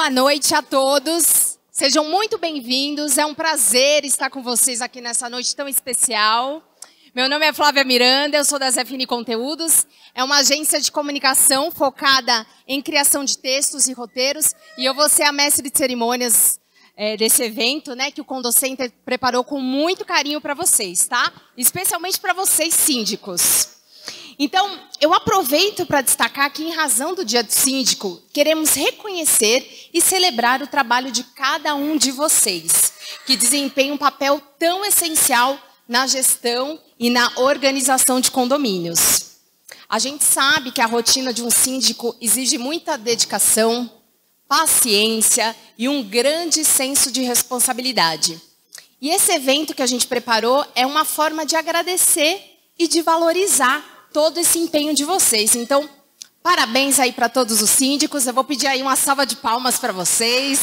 Boa noite a todos, sejam muito bem-vindos, é um prazer estar com vocês aqui nessa noite tão especial. Meu nome é Flávia Miranda, eu sou da Zefini Conteúdos, é uma agência de comunicação focada em criação de textos e roteiros, e eu vou ser a mestre de cerimônias desse evento, né, que o Condocenter preparou com muito carinho para vocês, tá? Especialmente para vocês síndicos. Então, eu aproveito para destacar que, em razão do Dia do Síndico, queremos reconhecer e celebrar o trabalho de cada um de vocês, que desempenha um papel tão essencial na gestão e na organização de condomínios. A gente sabe que a rotina de um síndico exige muita dedicação, paciência e um grande senso de responsabilidade. E esse evento que a gente preparou é uma forma de agradecer e de valorizar todo esse empenho de vocês. Então, parabéns aí para todos os síndicos. Eu vou pedir aí uma salva de palmas para vocês.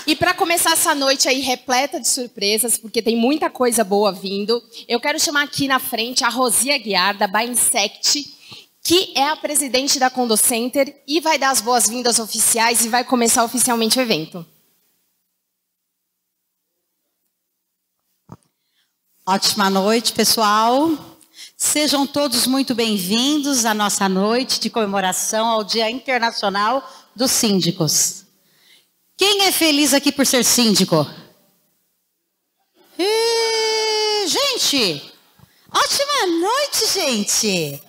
E para começar essa noite aí repleta de surpresas, porque tem muita coisa boa vindo, eu quero chamar aqui na frente a Rosi Aguiar, da Bainsect, que é a presidente da Condocenter e vai dar as boas-vindas oficiais e vai começar oficialmente o evento. Ótima noite, pessoal. Sejam todos muito bem-vindos à nossa noite de comemoração ao Dia Internacional dos Síndicos. Quem é feliz aqui por ser síndico? Gente, ótima noite, gente.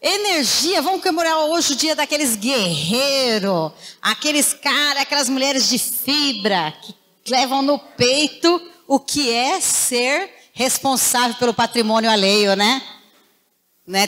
Energia, vamos comemorar hoje o dia daqueles guerreiros, aqueles caras, aquelas mulheres de fibra que levam no peito o que é ser responsável pelo patrimônio alheio, né?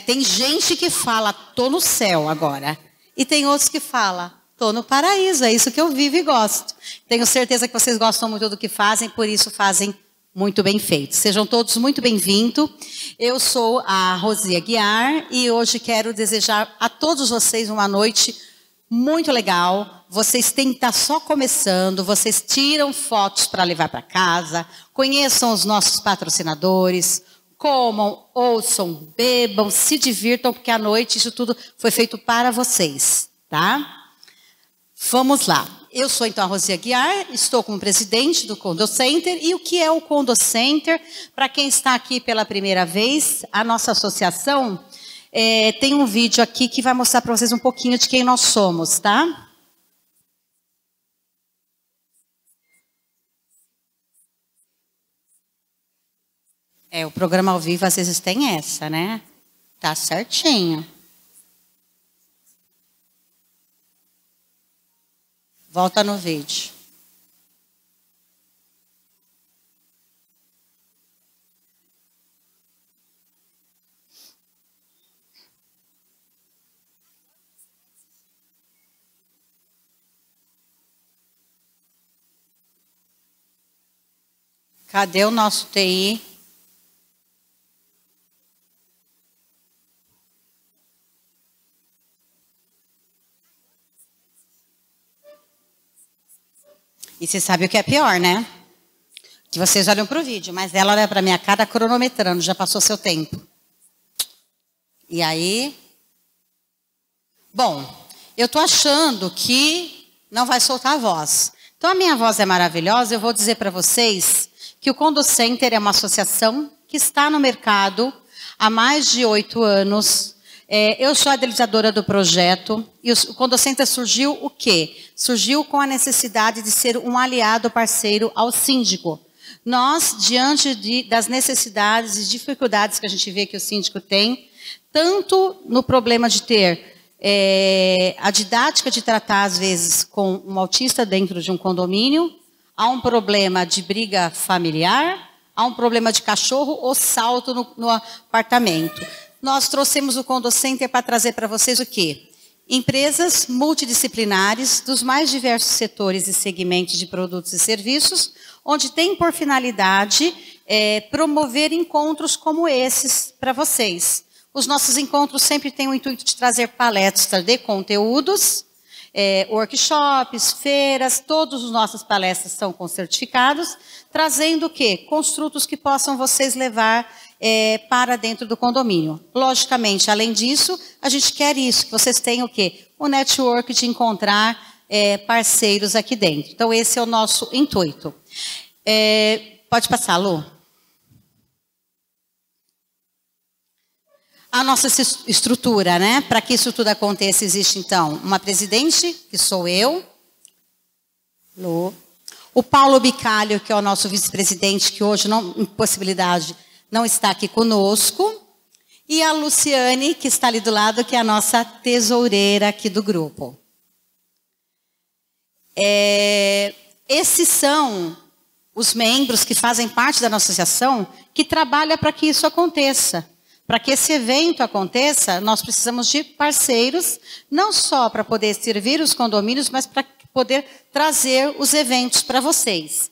Tem gente que fala, tô no céu agora. E tem outros que falam, tô no paraíso, é isso que eu vivo e gosto. Tenho certeza que vocês gostam muito do que fazem, por isso fazem muito bem feito. Sejam todos muito bem-vindos. Eu sou a Rosi Aguiar e hoje quero desejar a todos vocês uma noite muito legal. Vocês têm que estar só começando, vocês tiram fotos para levar para casa, conheçam os nossos patrocinadores, comam, ouçam, bebam, se divirtam, porque à noite isso tudo foi feito para vocês, tá? Vamos lá. Eu sou então a Rosi Aguiar, estou como presidente do Condocenter. E o que é o Condocenter? Para quem está aqui pela primeira vez, a nossa associação tem um vídeo aqui que vai mostrar para vocês um pouquinho de quem nós somos, tá? O programa ao vivo às vezes tem essa, né? Tá certinho. Volta no vídeo. Cadê o nosso TI? E você sabe o que é pior, né? Que vocês olham para o vídeo, mas ela olha para minha cara cronometrando, já passou seu tempo. E aí? Bom, eu tô achando que não vai soltar a voz. Então a minha voz é maravilhosa, eu vou dizer para vocês que o Condocenter é uma associação que está no mercado há mais de 8 anos. Eu sou a idealizadora do projeto e o Condocenter surgiu o quê? Surgiu com a necessidade de ser um aliado parceiro ao síndico. Nós, diante das necessidades e dificuldades que a gente vê que o síndico tem, tanto no problema de ter a didática de tratar, às vezes, com um autista dentro de um condomínio, há um problema de briga familiar, há um problema de cachorro ou salto no apartamento. Nós trouxemos o Condocenter para trazer para vocês o quê? Empresas multidisciplinares dos mais diversos setores e segmentos de produtos e serviços, onde tem por finalidade promover encontros como esses para vocês. Os nossos encontros sempre têm o intuito de trazer palestras de conteúdos, workshops, feiras, todas as nossas palestras são com certificados, trazendo o quê? Construtos que possam vocês levar para dentro do condomínio. Logicamente, além disso, a gente quer isso, que vocês tenham o quê? O network de encontrar parceiros aqui dentro. Então, esse é o nosso intuito. Pode passar, Lu. A nossa estrutura, né? Para que isso tudo aconteça, existe, então, uma presidente, que sou eu, Lu. O Paulo Bicalho, que é o nosso vice-presidente, que hoje, impossibilidade, não está aqui conosco. E a Luciane, que está ali do lado, que é a nossa tesoureira aqui do grupo. Esses são os membros que fazem parte da nossa associação que trabalham para que isso aconteça. Para que esse evento aconteça, nós precisamos de parceiros, não só para poder servir os condomínios, mas para poder trazer os eventos para vocês.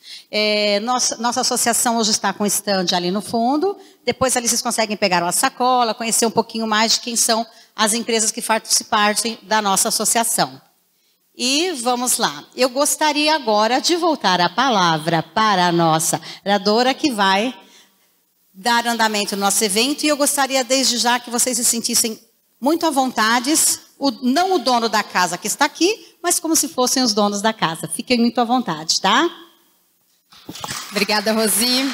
Nossa associação hoje está com stand ali no fundo, depois ali vocês conseguem pegar uma sacola, conhecer um pouquinho mais de quem são as empresas que fazem da nossa associação. E vamos lá. Eu gostaria agora de voltar a palavra para a nossa oradora, que vai dar andamento no nosso evento, e eu gostaria desde já que vocês se sentissem muito à vontade, não o dono da casa que está aqui, mas como se fossem os donos da casa. Fiquem muito à vontade, tá? Obrigada, Rosi.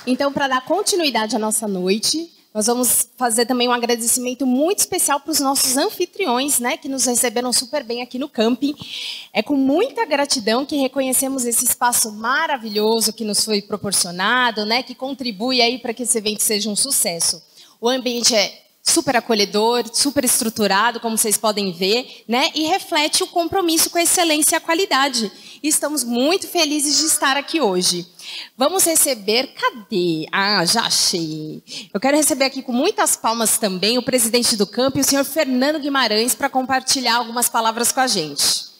Então, para dar continuidade à nossa noite, nós vamos fazer também um agradecimento muito especial para os nossos anfitriões, né, que nos receberam super bem aqui no camping. É com muita gratidão que reconhecemos esse espaço maravilhoso que nos foi proporcionado, né, que contribui aí para que esse evento seja um sucesso. O ambiente é super acolhedor, super estruturado, como vocês podem ver, né, e reflete o compromisso com a excelência e a qualidade. E estamos muito felizes de estar aqui hoje. Vamos receber, cadê? Ah, já achei. Eu quero receber aqui com muitas palmas também o presidente do camping, o senhor Fernando Guimarães, para compartilhar algumas palavras com a gente.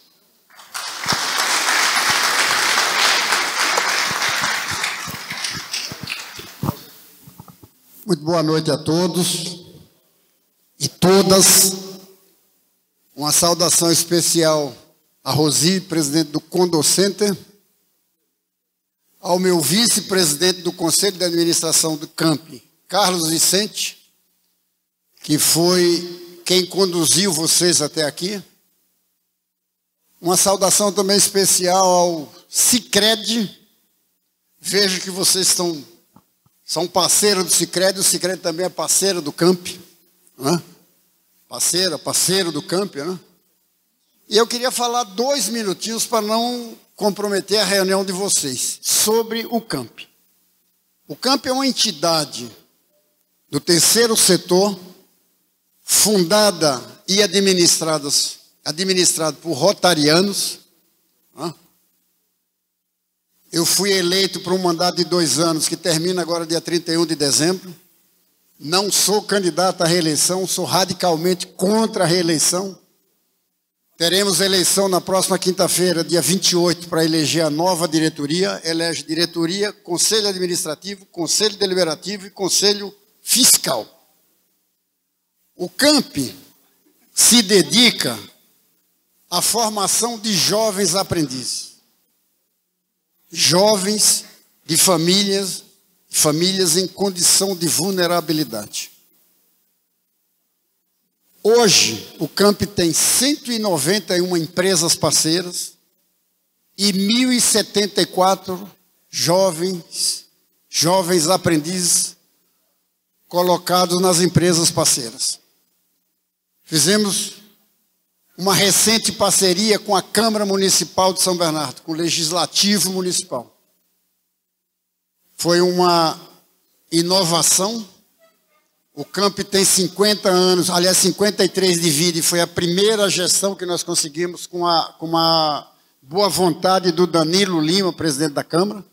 Muito boa noite a todos e todas. Uma saudação especial a Rosi, presidente do Condocenter, ao meu vice-presidente do Conselho de Administração do camping, Carlos Vicente, que foi quem conduziu vocês até aqui. Uma saudação também especial ao Sicredi. Vejo que vocês são parceiros do Sicredi, o Sicredi também é parceiro do camping, né? Parceiro do camping, né? E eu queria falar 2 minutinhos para não comprometer a reunião de vocês sobre o CAMP. O CAMP é uma entidade do terceiro setor, fundada e administrada por rotarianos. Eu fui eleito por um mandato de 2 anos, que termina agora dia 31 de dezembro. Não sou candidato à reeleição, sou radicalmente contra a reeleição. Teremos eleição na próxima quinta-feira, dia 28, para eleger a nova diretoria. Elege diretoria, conselho administrativo, conselho deliberativo e conselho fiscal. O CAMP se dedica à formação de jovens aprendizes. Jovens de famílias em condição de vulnerabilidade. Hoje, o CAMP tem 191 empresas parceiras e 1.074 jovens aprendizes colocados nas empresas parceiras. Fizemos uma recente parceria com a Câmara Municipal de São Bernardo, com o Legislativo Municipal. Foi uma inovação. O CAMP tem 50 anos, aliás, 53 de vida, e foi a primeira gestão que nós conseguimos com uma boa vontade do Danilo Lima, presidente da Câmara,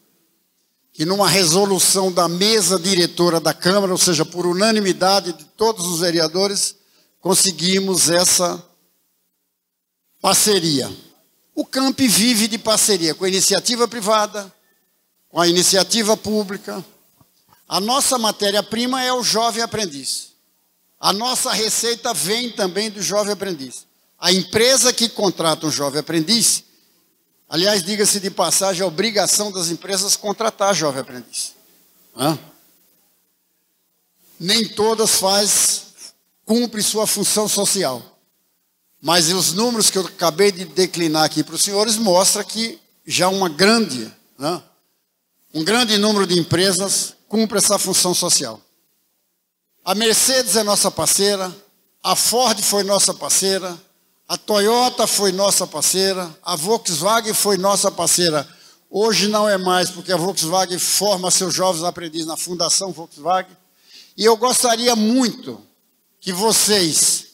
que numa resolução da mesa diretora da Câmara, ou seja, por unanimidade de todos os vereadores, conseguimos essa parceria. O CAMP vive de parceria com a iniciativa privada, com a iniciativa pública. A nossa matéria-prima é o jovem aprendiz. A nossa receita vem também do jovem aprendiz. A empresa que contrata um jovem aprendiz Aliás, diga-se de passagem, é obrigação das empresas contratar jovem aprendiz. Nem todas cumpre sua função social. Mas os números que eu acabei de declinar aqui para os senhores mostram que já um grande número de empresas cumpre essa função social. A Mercedes é nossa parceira, a Ford foi nossa parceira, a Toyota foi nossa parceira, a Volkswagen foi nossa parceira. Hoje não é mais, porque a Volkswagen forma seus jovens aprendizes na Fundação Volkswagen. E eu gostaria muito que vocês,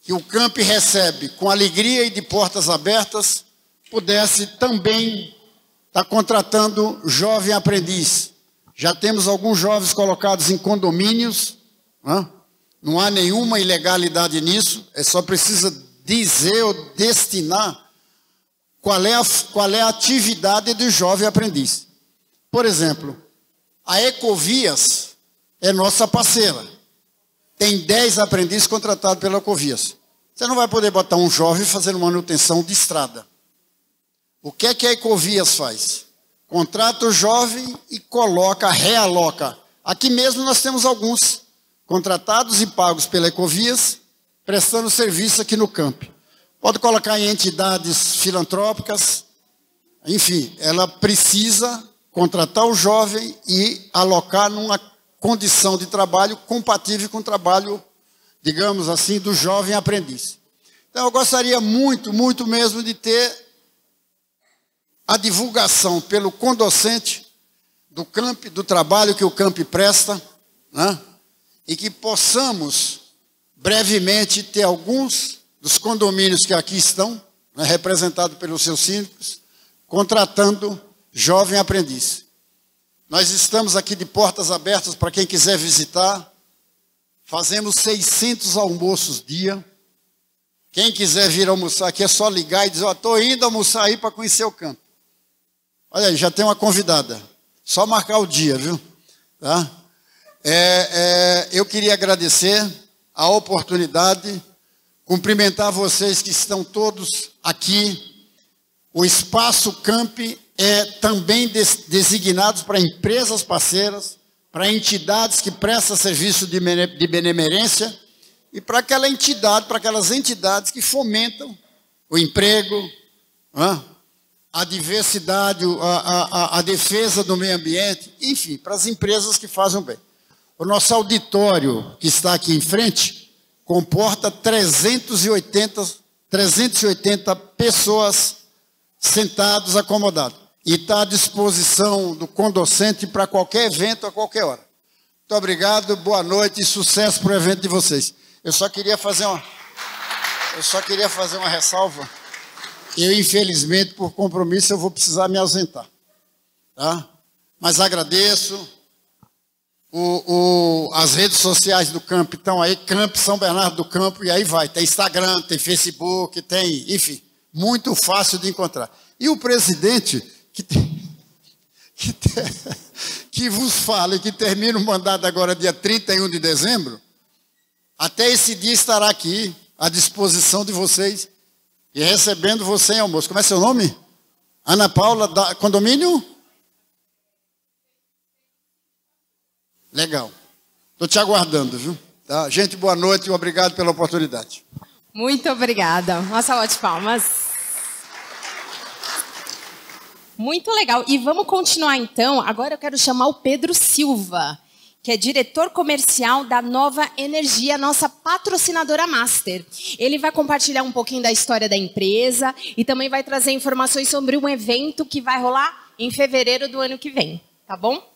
que o Camp recebe com alegria e de portas abertas, pudesse também estar contratando jovem aprendiz. Já temos alguns jovens colocados em condomínios, não há nenhuma ilegalidade nisso, só precisa dizer ou destinar qual é a atividade do jovem aprendiz. Por exemplo, a Ecovias é nossa parceira. Tem 10 aprendizes contratados pela Ecovias. Você não vai poder botar um jovem fazendo manutenção de estrada. O que é que a Ecovias faz? Contrata o jovem e realoca. Aqui mesmo nós temos alguns contratados e pagos pela Ecovias, prestando serviço aqui no campo. Pode colocar em entidades filantrópicas, enfim, ela precisa contratar o jovem e alocar numa condição de trabalho compatível com o trabalho, digamos assim, do jovem aprendiz. Então eu gostaria muito, muito mesmo de ter a divulgação pelo condocente do camp, do trabalho que o camp presta, e que possamos brevemente ter alguns dos condomínios que aqui estão, representados pelos seus síndicos, contratando jovem aprendiz. Nós estamos aqui de portas abertas para quem quiser visitar. Fazemos 600 almoços dia. Quem quiser vir almoçar aqui é só ligar e dizer, estou indo almoçar aí para conhecer o campo. Olha aí, já tem uma convidada. Só marcar o dia, viu? Tá? Eu queria agradecer a oportunidade, cumprimentar vocês que estão todos aqui. O Espaço Camp é também designado para empresas parceiras, para entidades que prestam serviço de benemerência e para aquelas entidades que fomentam o emprego, a diversidade, a defesa do meio ambiente, enfim, para as empresas que fazem o bem. O nosso auditório, que está aqui em frente, comporta 380 pessoas sentadas, acomodadas. E está à disposição do condocente para qualquer evento, a qualquer hora. Muito obrigado, boa noite e sucesso para o evento de vocês. Eu só queria fazer uma ressalva. Eu, infelizmente, por compromisso, eu vou precisar me ausentar. Tá? Mas agradeço. As redes sociais do Camp estão aí, Camp São Bernardo do Campo, e aí vai. Tem Instagram, tem Facebook, tem, enfim, muito fácil de encontrar. E o presidente, que vos fala e que termina o mandato agora dia 31 de dezembro, até esse dia estará aqui, à disposição de vocês, e recebendo você em almoço. Como é seu nome? Ana Paula, da condomínio? Legal. Estou te aguardando, viu? Tá? Gente, boa noite e obrigado pela oportunidade. Muito obrigada. Uma salva de palmas. Muito legal. E vamos continuar então. Agora eu quero chamar o Pedro Silva, que é diretor comercial da Nova Energia, nossa patrocinadora master. Ele vai compartilhar um pouquinho da história da empresa e também vai trazer informações sobre um evento que vai rolar em fevereiro do ano que vem. Tá bom?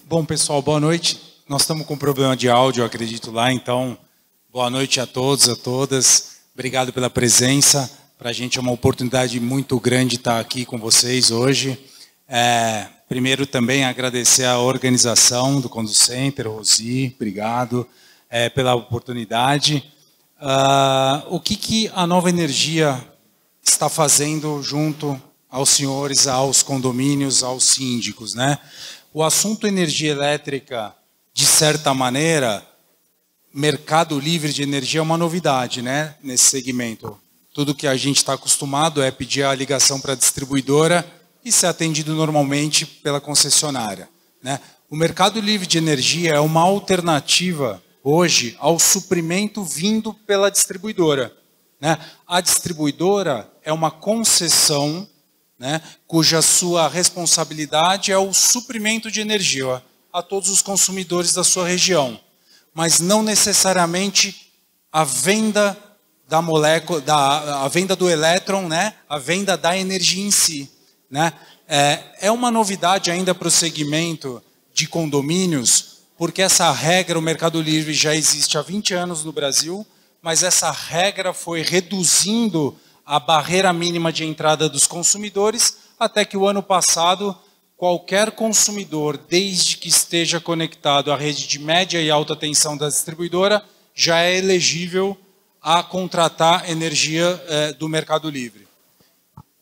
Bom, pessoal, boa noite. Nós estamos com problema de áudio, eu acredito lá, então, boa noite a todos, a todas. Obrigado pela presença. Para a gente é uma oportunidade muito grande estar aqui com vocês hoje. Primeiro também agradecer a organização do Condocenter, Rosi, obrigado pela oportunidade. O que a Nova Energia está fazendo junto aos senhores, aos condomínios, aos síndicos, né? O assunto energia elétrica, de certa maneira, mercado livre de energia é uma novidade, né, nesse segmento. Tudo que a gente está acostumado é pedir a ligação para a distribuidora e ser atendido normalmente pela concessionária, né? O mercado livre de energia é uma alternativa hoje ao suprimento vindo pela distribuidora, né? A distribuidora é uma concessão, né, cuja sua responsabilidade é o suprimento de energia a todos os consumidores da sua região, mas não necessariamente a venda da molécula, a venda do elétron, né, a venda da energia em si, né? É uma novidade ainda para o segmento de condomínios, porque essa regra, o Mercado Livre já existe há 20 anos no Brasil, mas essa regra foi reduzindo a barreira mínima de entrada dos consumidores, até que o ano passado, qualquer consumidor, desde que esteja conectado à rede de média e alta tensão da distribuidora, já é elegível a contratar energia do Mercado Livre.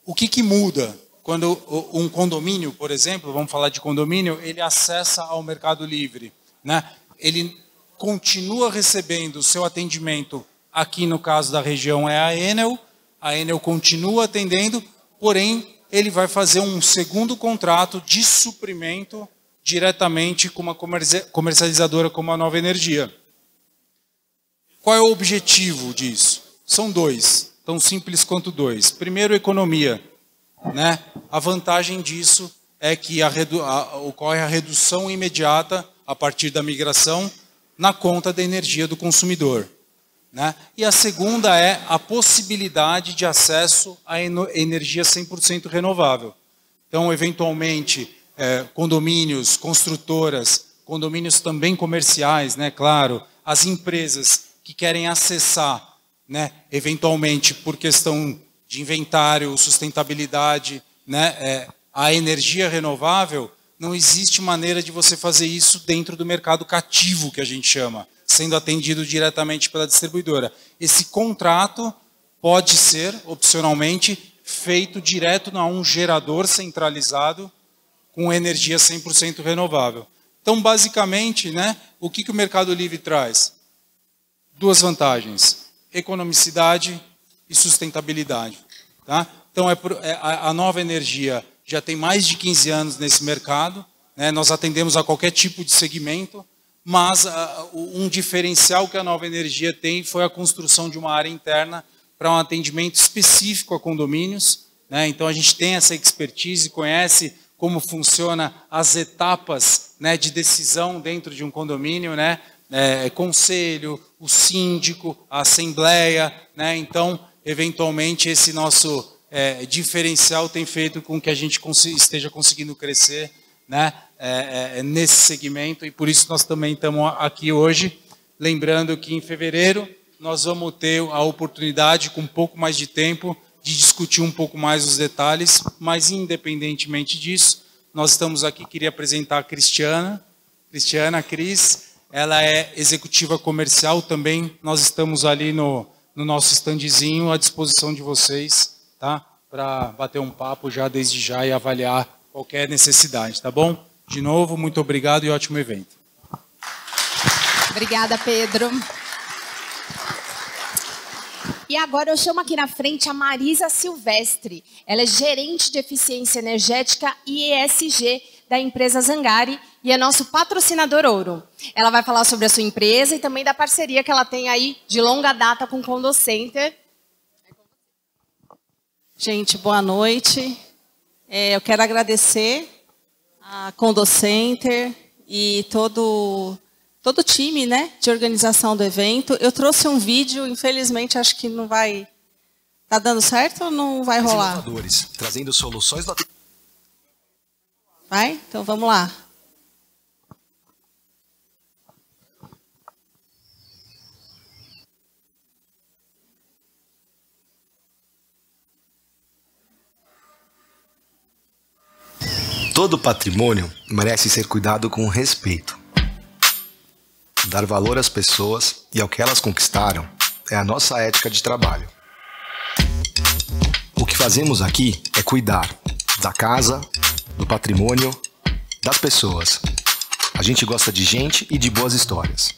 O que muda? Quando um condomínio, por exemplo, vamos falar de condomínio, ele acessa ao Mercado Livre, né? Ele continua recebendo o seu atendimento, aqui no caso da região é a Enel continua atendendo, porém ele vai fazer um segundo contrato de suprimento diretamente com uma comercializadora como a Nova Energia. Qual é o objetivo disso? São dois, tão simples quanto dois. Primeiro, economia, né? A vantagem disso é que ocorre a redução imediata a partir da migração na conta da energia do consumidor, né? E a segunda é a possibilidade de acesso à energia 100% renovável. Então, eventualmente, condomínios, construtoras, condomínios também comerciais, né? Claro, as empresas que querem acessar, né, eventualmente por questão de inventário, sustentabilidade, né, a energia renovável, não existe maneira de você fazer isso dentro do mercado cativo, que a gente chama, sendo atendido diretamente pela distribuidora. Esse contrato pode ser, opcionalmente, feito direto a um gerador centralizado com energia 100% renovável. Então, basicamente, né, o que o Mercado Livre traz? Duas vantagens: economicidade e sustentabilidade. Tá? Então, a Nova Energia já tem mais de 15 anos nesse mercado, né? Nós atendemos a qualquer tipo de segmento, mas um diferencial que a Nova Energia tem foi a construção de uma área interna para um atendimento específico a condomínios, né? Então, a gente tem essa expertise, conhece como funciona as etapas, né, de decisão dentro de um condomínio, né? Conselho, o síndico, a assembleia, né? Então, eventualmente, esse nosso diferencial tem feito com que a gente esteja conseguindo crescer, né, nesse segmento, e por isso nós também estamos aqui hoje, lembrando que em fevereiro nós vamos ter a oportunidade, com um pouco mais de tempo, de discutir um pouco mais os detalhes, mas independentemente disso, nós estamos aqui, queria apresentar a Cristiana, Cris. Ela é executiva comercial também. Nós estamos ali no nosso standzinho à disposição de vocês, tá? Para bater um papo já desde já e avaliar qualquer necessidade, tá bom? De novo, muito obrigado e ótimo evento. Obrigada, Pedro. E agora eu chamo aqui na frente a Marisa Silvestre. Ela é gerente de eficiência energética e ESG da empresa Zangari e é nosso patrocinador ouro. Ela vai falar sobre a sua empresa e também da parceria que ela tem aí de longa data com o Condocenter. Gente, boa noite. Eu quero agradecer a Condocenter e todo o time, né, de organização do evento. Eu trouxe um vídeo, infelizmente acho que não vai... Tá dando certo ou não vai rolar? Inovadores, trazendo soluções... Vai? Então vamos lá. Todo patrimônio merece ser cuidado com respeito. Dar valor às pessoas e ao que elas conquistaram é a nossa ética de trabalho. O que fazemos aqui é cuidar da casa, do patrimônio, das pessoas. A gente gosta de gente e de boas histórias.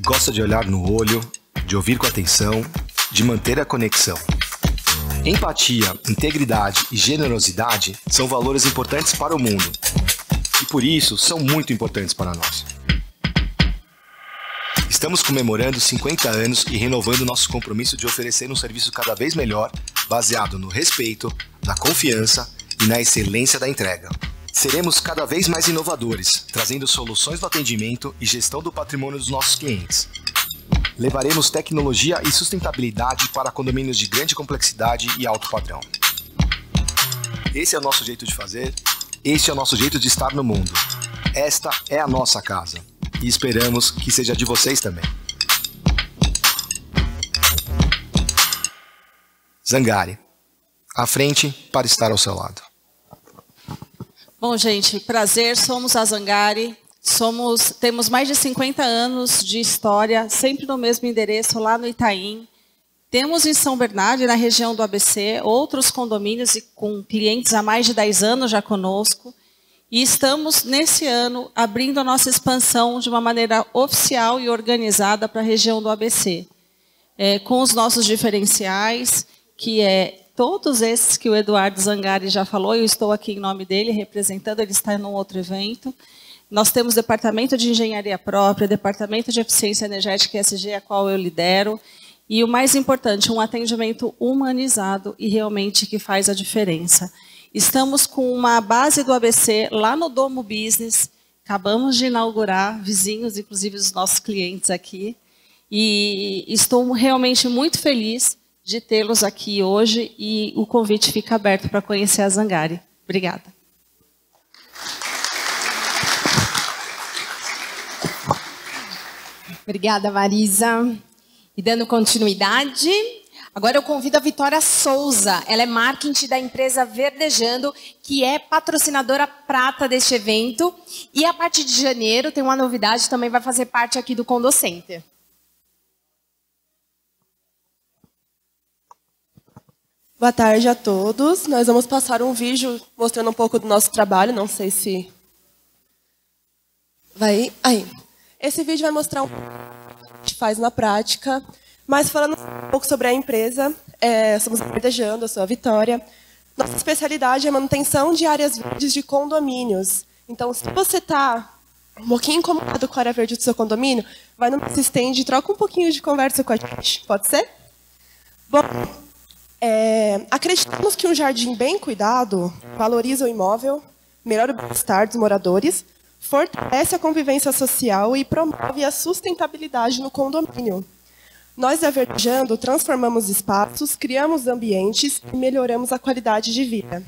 Gosta de olhar no olho, de ouvir com atenção, de manter a conexão. Empatia, integridade e generosidade são valores importantes para o mundo. E por isso são muito importantes para nós. Estamos comemorando 50 anos e renovando nosso compromisso de oferecer um serviço cada vez melhor, baseado no respeito, na confiança e na excelência da entrega. Seremos cada vez mais inovadores, trazendo soluções do atendimento e gestão do patrimônio dos nossos clientes. Levaremos tecnologia e sustentabilidade para condomínios de grande complexidade e alto padrão. Esse é o nosso jeito de fazer, este é o nosso jeito de estar no mundo. Esta é a nossa casa e esperamos que seja de vocês também. Zangari, à frente para estar ao seu lado. Bom, gente, prazer, somos a Zangari, temos mais de 50 anos de história, sempre no mesmo endereço, lá no Itaim. Temos em São Bernardo, na região do ABC, outros condomínios com clientes há mais de 10 anos já conosco. E estamos, nesse ano, abrindo a nossa expansão de uma maneira oficial e organizada para a região do ABC. Com os nossos diferenciais, que é todos esses que o Eduardo Zangari já falou, eu estou aqui em nome dele, representando, ele está em um outro evento. Nós temos departamento de engenharia própria, departamento de eficiência energética ESG, a qual eu lidero. E o mais importante, um atendimento humanizado e realmente que faz a diferença. Estamos com uma base do ABC lá no Domo Business, acabamos de inaugurar, vizinhos, inclusive os nossos clientes aqui. E estou realmente muito feliz de tê-los aqui hoje e o convite fica aberto para conhecer a Zangari. Obrigada. Obrigada, Marisa. E dando continuidade, agora eu convido a Vitória Souza. Ela é marketing da empresa Verdejando, que é patrocinadora prata deste evento. E a partir de janeiro tem uma novidade, também vai fazer parte aqui do Condocenter. Boa tarde a todos. Nós vamos passar um vídeo mostrando um pouco do nosso trabalho. Não sei se vai aí. Esse vídeo vai mostrar um pouco do que a gente faz na prática, mas falando um pouco sobre a empresa, somos Verdejando, eu sou a Vitória. Nossa especialidade é manutenção de áreas verdes de condomínios. Então, se você está um pouquinho incomodado com a área verde do seu condomínio, vai no nosso stand e troca um pouquinho de conversa com a gente. Pode ser? Bom, acreditamos que um jardim bem cuidado valoriza o imóvel, melhora o bem-estar dos moradores, fortalece a convivência social e promove a sustentabilidade no condomínio. Nós, da Verdejando, transformamos espaços, criamos ambientes e melhoramos a qualidade de vida.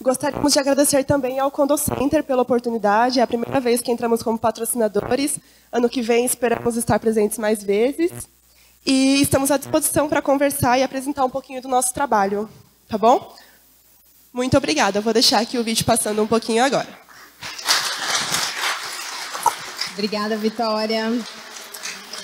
Gostaríamos de agradecer também ao Condocenter pela oportunidade. É a primeira vez que entramos como patrocinadores. Ano que vem esperamos estar presentes mais vezes. E estamos à disposição para conversar e apresentar um pouquinho do nosso trabalho. Tá bom? Muito obrigada. Eu vou deixar aqui o vídeo passando um pouquinho agora. Obrigada, Vitória.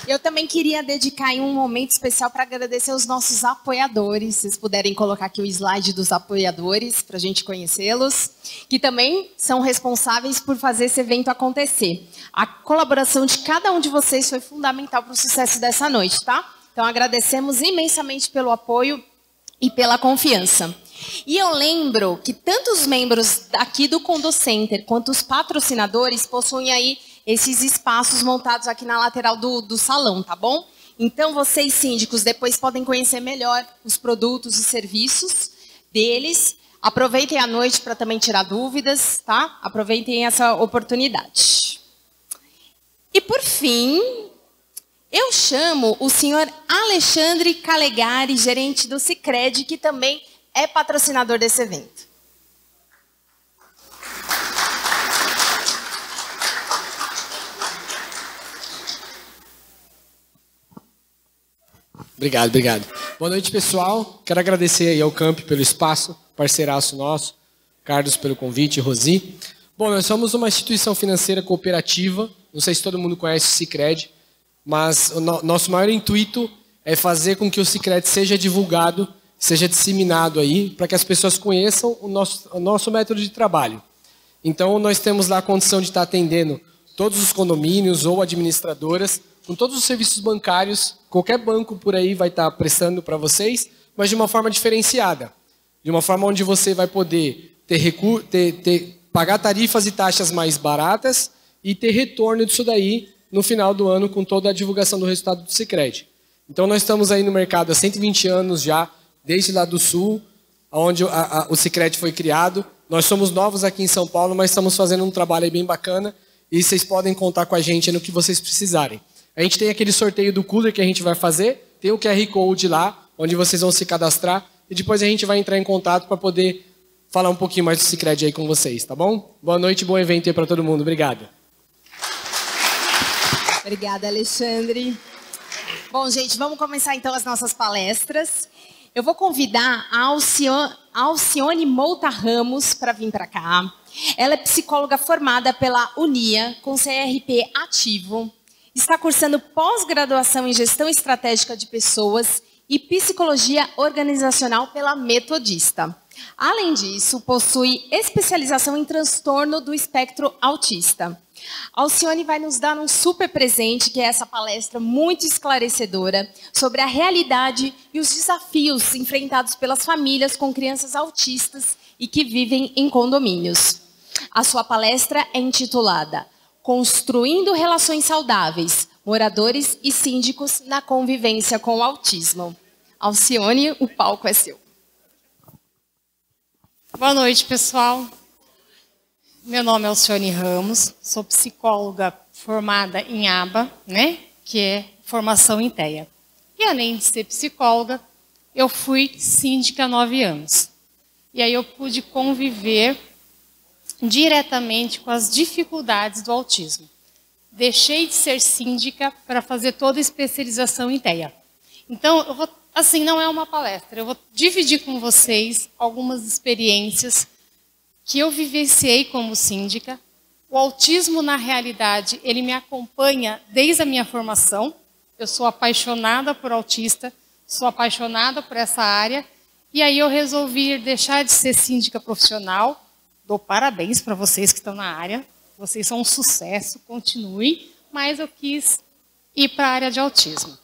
Eu também queria dedicar um momento especial para agradecer os nossos apoiadores. Se vocês puderem colocar aqui o slide dos apoiadores para a gente conhecê-los, que também são responsáveis por fazer esse evento acontecer. A colaboração de cada um de vocês foi fundamental para o sucesso dessa noite, tá? Então agradecemos imensamente pelo apoio e pela confiança. E eu lembro que tanto os membros aqui do Condocenter quanto os patrocinadores possuem aí esses espaços montados aqui na lateral do salão, tá bom? Então, vocês, síndicos, depois podem conhecer melhor os produtos e serviços deles. Aproveitem a noite para também tirar dúvidas, tá? Aproveitem essa oportunidade. E, por fim, eu chamo o senhor Alexandre Calegari, gerente do Sicredi, que também é patrocinador desse evento. Obrigado, obrigado. Boa noite, pessoal. Quero agradecer aí ao Camp pelo espaço, parceiraço nosso. Carlos, pelo convite, Rosi. Bom, nós somos uma instituição financeira cooperativa, não sei se todo mundo conhece o Sicredi, mas o nosso maior intuito é fazer com que o Sicredi seja divulgado, seja disseminado aí, para que as pessoas conheçam o nosso método de trabalho. Então, nós temos lá a condição de estar atendendo todos os condomínios ou administradoras, com todos os serviços bancários, qualquer banco por aí vai estar prestando para vocês, mas de uma forma diferenciada. De uma forma onde você vai poder pagar tarifas e taxas mais baratas e ter retorno disso daí no final do ano com toda a divulgação do resultado do Sicredi. Então nós estamos aí no mercado há 120 anos já, desde lá do Sul, onde o Sicredi foi criado. Nós somos novos aqui em São Paulo, mas estamos fazendo um trabalho aí bem bacana e vocês podem contar com a gente no que vocês precisarem. A gente tem aquele sorteio do cooler que a gente vai fazer, tem o QR Code lá, onde vocês vão se cadastrar e depois a gente vai entrar em contato para poder falar um pouquinho mais do Sicredi aí com vocês, tá bom? Boa noite, bom evento aí para todo mundo. Obrigado. Obrigada, Alexandre. Bom, gente, vamos começar então as nossas palestras. Eu vou convidar a Alcione Mouta Ramos para vir para cá. Ela é psicóloga formada pela Unia, com CRP ativo. Está cursando pós-graduação em Gestão Estratégica de Pessoas e Psicologia Organizacional pela Metodista. Além disso, possui especialização em transtorno do espectro autista. A Alcione vai nos dar um super presente, que é essa palestra muito esclarecedora sobre a realidade e os desafios enfrentados pelas famílias com crianças autistas e que vivem em condomínios. A sua palestra é intitulada Construindo Relações Saudáveis, Moradores e Síndicos na Convivência com o Autismo. Alcione, o palco é seu. Boa noite, pessoal. Meu nome é Alcione Ramos, sou psicóloga formada em ABA, né, que é formação em TEA. E além de ser psicóloga, eu fui síndica há 9 anos. E aí eu pude conviver diretamente com as dificuldades do autismo. Deixei de ser síndica para fazer toda a especialização em TEA. Então, eu vou, assim, não é uma palestra, eu vou dividir com vocês algumas experiências que eu vivenciei como síndica. O autismo, na realidade, ele me acompanha desde a minha formação. Eu sou apaixonada por autista, sou apaixonada por essa área, e aí eu resolvi deixar de ser síndica profissional. Dou parabéns para vocês que estão na área, vocês são um sucesso, continuem, mas eu quis ir para a área de autismo.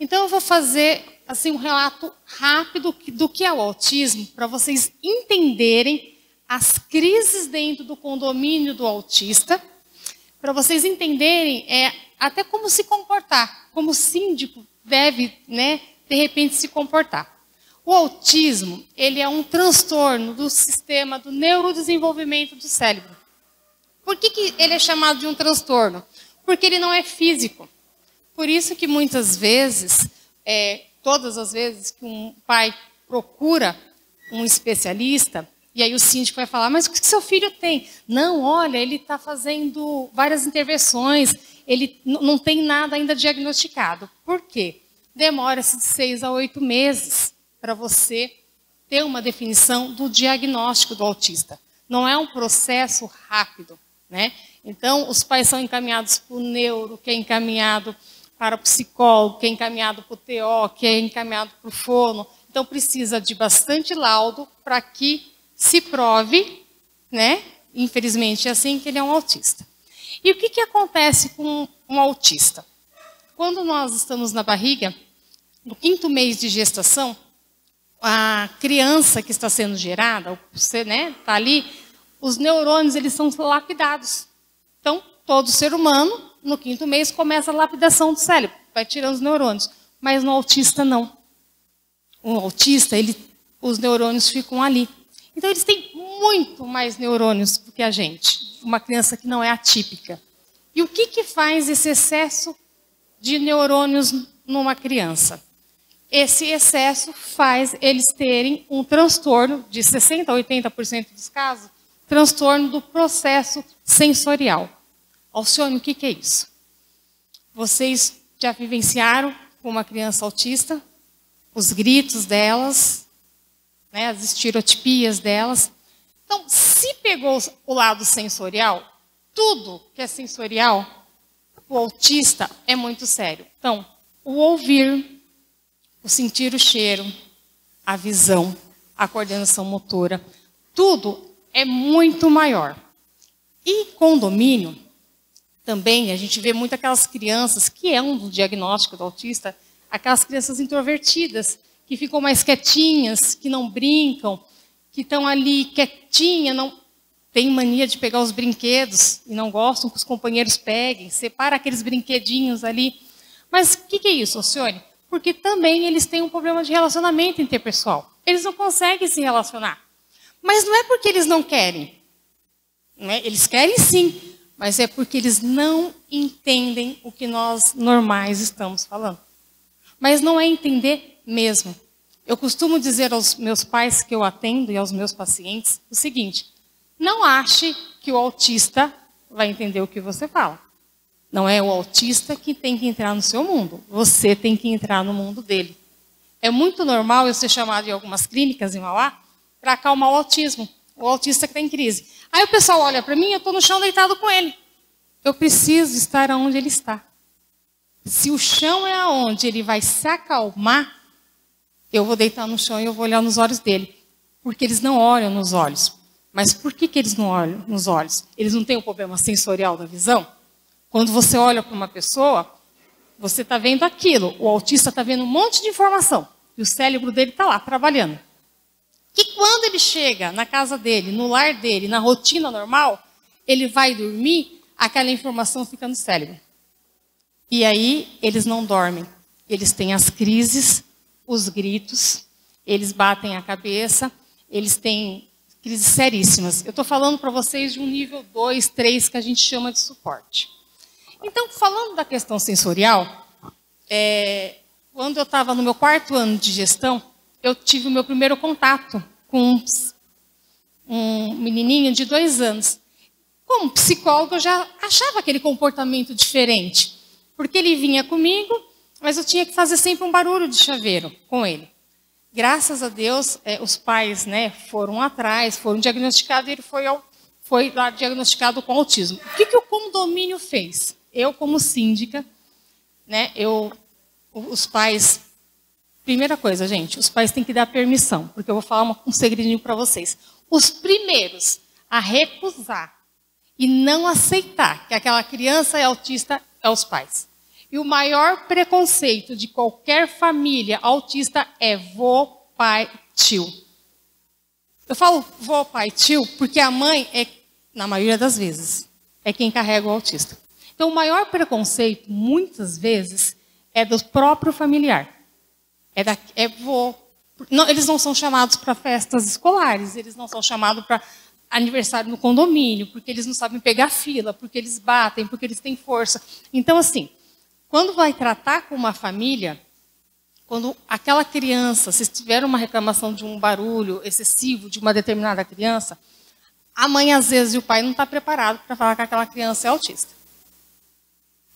Então eu vou fazer assim, um relato rápido do que é o autismo, para vocês entenderem as crises dentro do condomínio do autista, para vocês entenderem até como se comportar, como o síndico deve, né, de repente, se comportar. O autismo, ele é um transtorno do sistema do neurodesenvolvimento do cérebro. Por que ele é chamado de um transtorno? Porque ele não é físico. Por isso que muitas vezes, todas as vezes que um pai procura um especialista, e aí o síndico vai falar, mas o que seu filho tem? Não, olha, ele está fazendo várias intervenções, ele não tem nada ainda diagnosticado. Por quê? Demora-se de 6 a 8 meses para você ter uma definição do diagnóstico do autista. Não é um processo rápido, né? Então, os pais são encaminhados para o neuro, que é encaminhado para o psicólogo, que é encaminhado para o TO, que é encaminhado para o fono. Então, precisa de bastante laudo para que se prove, né? Infelizmente, é assim que ele é um autista. E o que acontece com um autista? Quando nós estamos na barriga, no 5º mês de gestação, a criança que está sendo gerada, você, né, está ali, os neurônios eles são lapidados. Então, todo ser humano, no 5º mês, começa a lapidação do cérebro, vai tirando os neurônios. Mas no autista, não. O autista, os neurônios ficam ali. Então, eles têm muito mais neurônios do que a gente, uma criança que não é atípica. E o que faz esse excesso de neurônios numa criança? Esse excesso faz eles terem um transtorno, de 60% a 80% dos casos, transtorno do processo sensorial. Alcione, o que é isso? Vocês já vivenciaram com uma criança autista os gritos delas, né, as estereotipias delas. Então, Se pegou o lado sensorial, tudo que é sensorial, o autista é muito sério. Então, o ouvir, o sentir o cheiro, a visão, a coordenação motora, tudo é muito maior. E condomínio, também a gente vê muito aquelas crianças, que é um diagnóstico do autista, aquelas crianças introvertidas, que ficam mais quietinhas, que não brincam, que estão ali quietinha, não tem mania de pegar os brinquedos e não gostam que os companheiros peguem, separa aqueles brinquedinhos ali. Mas o que é isso, Alcione? Porque também eles têm um problema de relacionamento interpessoal. Eles não conseguem se relacionar. Mas não é porque eles não querem. Né? Eles querem sim, mas é porque eles não entendem o que nós normais estamos falando. Mas não é entender mesmo. Eu costumo dizer aos meus pais que eu atendo e aos meus pacientes o seguinte: não ache que o autista vai entender o que você fala. Não é o autista que tem que entrar no seu mundo. Você tem que entrar no mundo dele. É muito normal eu ser chamado em algumas clínicas em Mauá para acalmar o autismo. O autista que está em crise. Aí o pessoal olha para mim, eu estou no chão deitado com ele. Eu preciso estar onde ele está. Se o chão é aonde ele vai se acalmar, eu vou deitar no chão e eu vou olhar nos olhos dele. Porque eles não olham nos olhos. Mas por que eles não olham nos olhos? Eles não têm o problema sensorial da visão? Quando você olha para uma pessoa, você está vendo aquilo. O autista está vendo um monte de informação. E o cérebro dele está lá, trabalhando. Que quando ele chega na casa dele, no lar dele, na rotina normal, ele vai dormir, aquela informação fica no cérebro. E aí eles não dormem. Eles têm as crises, os gritos, eles batem a cabeça, eles têm crises seríssimas. Eu estou falando para vocês de um nível 2, 3, que a gente chama de suporte. Então, falando da questão sensorial, quando eu estava no meu 4º ano de gestão, eu tive o meu primeiro contato com um menininho de 2 anos. Como psicóloga, eu já achava aquele comportamento diferente, porque ele vinha comigo, mas eu tinha que fazer sempre um barulho de chaveiro com ele. Graças a Deus, os pais, né, foram atrás, foram diagnosticados e ele foi lá diagnosticado com autismo. O que o condomínio fez? Eu, como síndica, né, os pais... Primeira coisa, gente, os pais têm que dar permissão, porque eu vou falar um segredinho para vocês. Os primeiros a recusar e não aceitar que aquela criança é autista é os pais. E o maior preconceito de qualquer família autista é vô, pai, tio. Eu falo vô, pai, tio, porque a mãe na maioria das vezes, é quem carrega o autista. Então, o maior preconceito, muitas vezes, é do próprio familiar. Não, eles não são chamados para festas escolares, eles não são chamados para aniversário no condomínio, porque eles não sabem pegar fila, porque eles batem, porque eles têm força. Então, assim, quando vai tratar com uma família, quando aquela criança, se tiver uma reclamação de um barulho excessivo de uma determinada criança, a mãe, às vezes, e o pai não está preparado para falar que aquela criança é autista.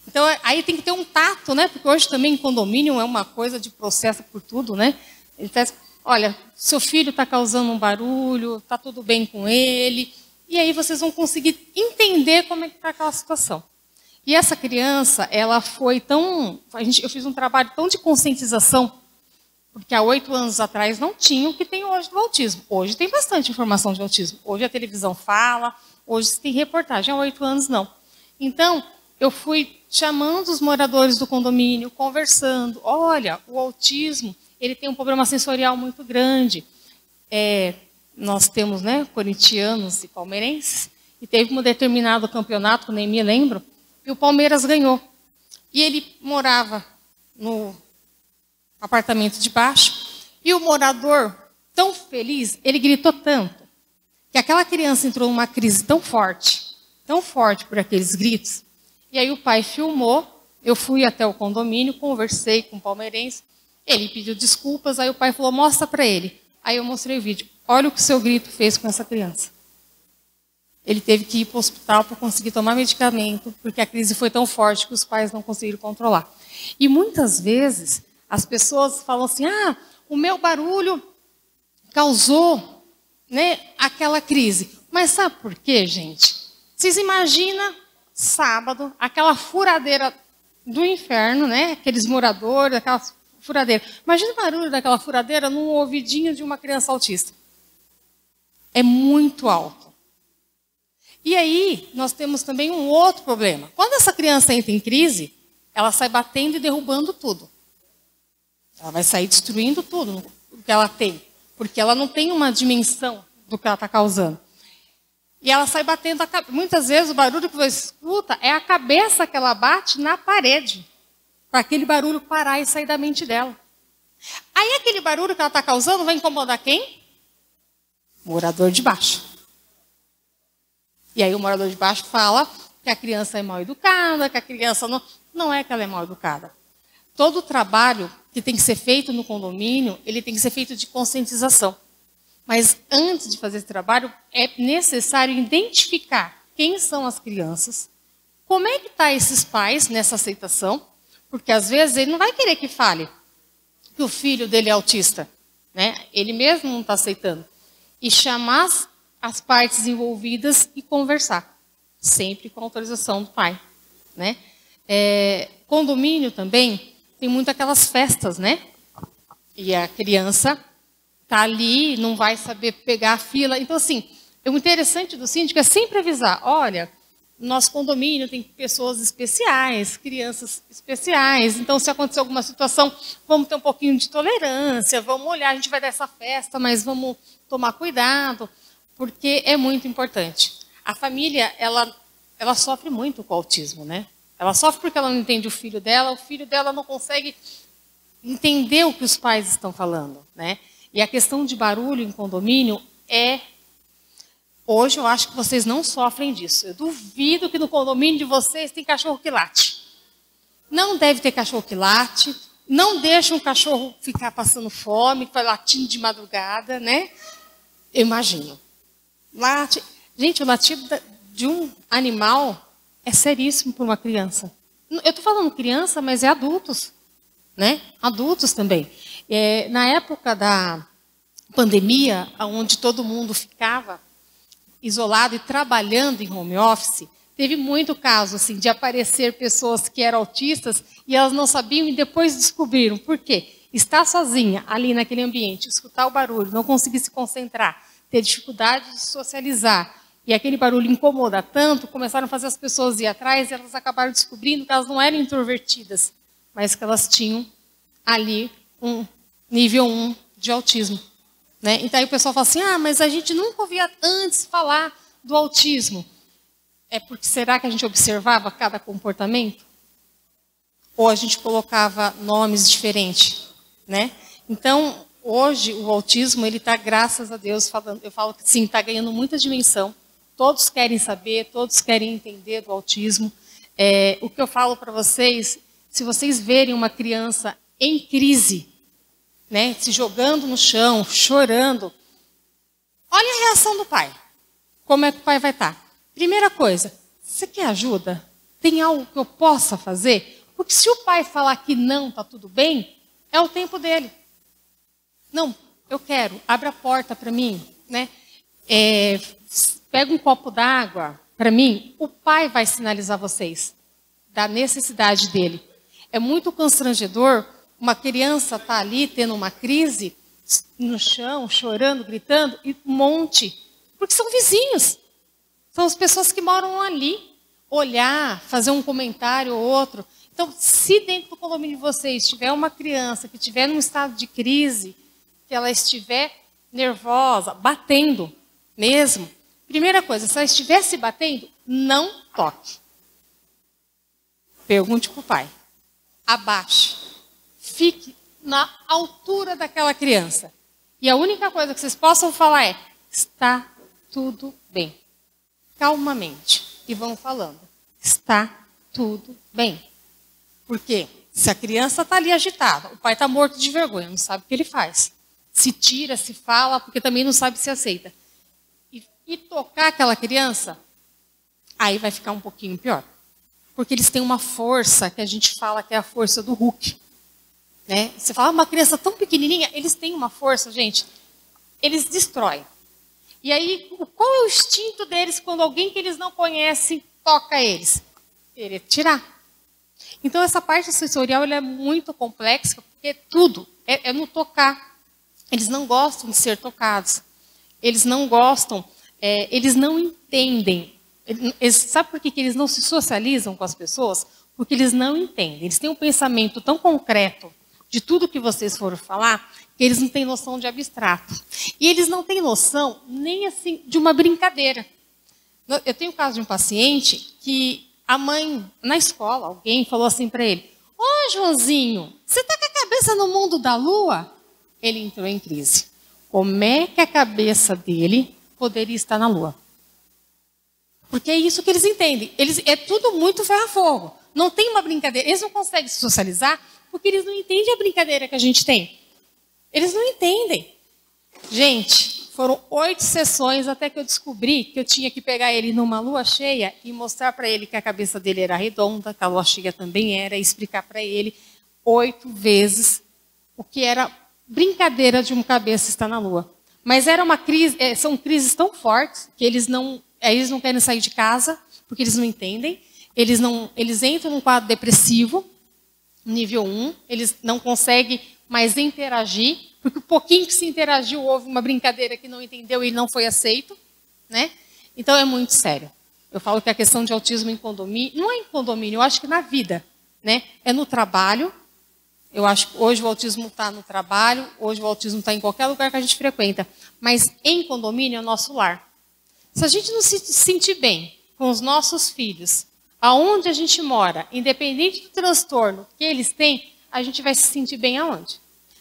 Então, aí tem que ter um tato, né? Porque hoje também condomínio é uma coisa de processo por tudo, né? Ele faz, olha, seu filho está causando um barulho, está tudo bem com ele, e aí vocês vão conseguir entender como é que está aquela situação. E essa criança, ela foi tão... eu fiz um trabalho tão de conscientização, porque há 8 anos atrás não tinha o que tem hoje do autismo. Hoje tem bastante informação de autismo. Hoje a televisão fala, hoje se tem reportagem, há 8 anos não. Então, eu fui chamando os moradores do condomínio, conversando. Olha, o autismo, ele tem um problema sensorial muito grande. Nós temos, né, corintianos e palmeirenses, e teve um determinado campeonato, nem me lembro, e o Palmeiras ganhou. E ele morava no apartamento de baixo, e o morador, tão feliz, ele gritou tanto, que aquela criança entrou numa crise tão forte por aqueles gritos. E aí o pai filmou, eu fui até o condomínio, conversei com o palmeirense, ele pediu desculpas, aí o pai falou, mostra para ele. Aí eu mostrei o vídeo, olha o que o seu grito fez com essa criança. Ele teve que ir para o hospital para conseguir tomar medicamento, porque a crise foi tão forte que os pais não conseguiram controlar. E muitas vezes as pessoas falam assim, o meu barulho causou, né, aquela crise. Mas sabe por quê, gente? Vocês imaginam sábado, aquela furadeira do inferno, né? Aqueles moradores, aquela furadeira. Imagina o barulho daquela furadeira num ouvidinho de uma criança autista. É muito alto. E aí, nós temos também um outro problema. Quando essa criança entra em crise, ela sai batendo e derrubando tudo. Ela vai sair destruindo tudo que ela tem. Porque ela não tem uma dimensão do que ela está causando. E ela sai batendo a cabeça. Muitas vezes o barulho que você escuta é a cabeça que ela bate na parede. Para aquele barulho parar e sair da mente dela. Aí aquele barulho que ela está causando vai incomodar quem? Morador de baixo. E aí o morador de baixo fala que a criança é mal educada, que a criança não... Não é que ela é mal educada. Todo o trabalho que tem que ser feito no condomínio, ele tem que ser feito de conscientização. Mas antes de fazer esse trabalho, é necessário identificar quem são as crianças, como é que estão esses pais nessa aceitação, porque às vezes ele não vai querer que fale que o filho dele é autista, né? Ele mesmo não está aceitando. E chamar as partes envolvidas e conversar, sempre com a autorização do pai, né? Condomínio também tem muito aquelas festas, né? E a criança está ali, não vai saber pegar a fila. Então, assim, o interessante do síndico é sempre avisar, olha, nosso condomínio tem pessoas especiais, crianças especiais. Então, se acontecer alguma situação, vamos ter um pouquinho de tolerância, vamos olhar, a gente vai dar essa festa, mas vamos tomar cuidado, porque é muito importante. A família, ela sofre muito com o autismo, né? Ela sofre porque ela não entende o filho dela não consegue entender o que os pais estão falando, né? E a questão de barulho em condomínio hoje eu acho que vocês não sofrem disso. Eu duvido que no condomínio de vocês tem cachorro que late. Não deve ter cachorro que late. Não deixa um cachorro ficar passando fome, vai latindo de madrugada, né? Eu imagino. Late. Gente, o latido de um animal é seríssimo para uma criança. Eu estou falando criança, mas é adultos, né? Adultos também. Na época da pandemia, onde todo mundo ficava isolado e trabalhando em home office, teve muito caso assim, de aparecer pessoas que eram autistas e elas não sabiam e depois descobriram. Por quê? Estar sozinha ali naquele ambiente, escutar o barulho, não conseguir se concentrar, ter dificuldade de socializar, e aquele barulho incomoda tanto, começaram a fazer as pessoas ir atrás e elas acabaram descobrindo que elas não eram introvertidas, mas que elas tinham ali um nível 1 de autismo. Né? Então aí o pessoal fala assim, mas a gente nunca ouvia antes falar do autismo. É porque será que a gente observava cada comportamento? Ou a gente colocava nomes diferentes? Né? Então, hoje o autismo, ele está, graças a Deus, eu falo que sim, está ganhando muita dimensão. Todos querem saber, todos querem entender do autismo. O que eu falo para vocês, se vocês verem uma criança em crise, né, se jogando no chão, chorando, olha a reação do pai. Como é que o pai vai estar? Primeira coisa, você quer ajuda? Tem algo que eu possa fazer? Porque se o pai falar que não, está tudo bem, é o tempo dele. Não, eu quero, abre a porta para mim, né? Pega um copo d'água para mim, o pai vai sinalizar vocês da necessidade dele. É muito constrangedor uma criança estar ali tendo uma crise no chão, chorando, gritando, e um monte. Porque são vizinhos. São as pessoas que moram ali. Olhar, fazer um comentário ou outro. Então, se dentro do condomínio de vocês tiver uma criança que estiver num estado de crise, que ela estiver nervosa, batendo mesmo, primeira coisa, se ela estiver se batendo, não toque. Pergunte para o pai. Abaixe. Fique na altura daquela criança. E a única coisa que vocês possam falar é, está tudo bem. Calmamente. E vão falando, está tudo bem. Porque se a criança está ali agitada, o pai está morto de vergonha, não sabe o que ele faz. Se tira, se fala, porque também não sabe se aceita. E tocar aquela criança, aí vai ficar um pouquinho pior. Porque eles têm uma força que a gente fala que é a força do Hulk. Né? Você fala, uma criança tão pequenininha, eles têm uma força, gente, eles destroem. E aí, qual é o instinto deles quando alguém que eles não conhecem toca eles? Querer tirar. Então, essa parte sensorial ela é muito complexa, porque tudo é no tocar. Eles não gostam de ser tocados. Eles não gostam, eles não entendem. Sabe por que eles não se socializam com as pessoas? Porque eles não entendem. Eles têm um pensamento tão concreto de tudo que vocês foram falar, que eles não têm noção de abstrato. E eles não têm noção nem assim de uma brincadeira. Eu tenho o caso de um paciente que a mãe, na escola, alguém falou assim para ele: "Ô, Joãozinho, você está com a cabeça no mundo da lua?" Ele entrou em crise. Como é que a cabeça dele poderia estar na lua? Porque é isso que eles entendem. É tudo muito ferro a fogo. Não tem uma brincadeira. Eles não conseguem se socializar porque eles não entendem a brincadeira que a gente tem. Eles não entendem. Gente, foram 8 sessões até que eu descobri que eu tinha que pegar ele numa lua cheia e mostrar para ele que a cabeça dele era redonda, que a lua cheia também era, e explicar para ele 8 vezes o que era brincadeira de uma cabeça estar na lua. Mas era uma crise, são crises tão fortes que eles não querem sair de casa, porque eles não entendem. Eles entram num quadro depressivo, nível 1, eles não conseguem mais interagir, porque o pouquinho que se interagiu, houve uma brincadeira que não entendeu e não foi aceito, né? Então é muito sério. Eu falo que a questão de autismo em condomínio, não é em condomínio, eu acho que na vida, né? É no trabalho. Eu acho que hoje o autismo está no trabalho, hoje o autismo está em qualquer lugar que a gente frequenta, mas em condomínio é o nosso lar. Se a gente não se sentir bem com os nossos filhos, aonde a gente mora, independente do transtorno que eles têm, a gente vai se sentir bem aonde?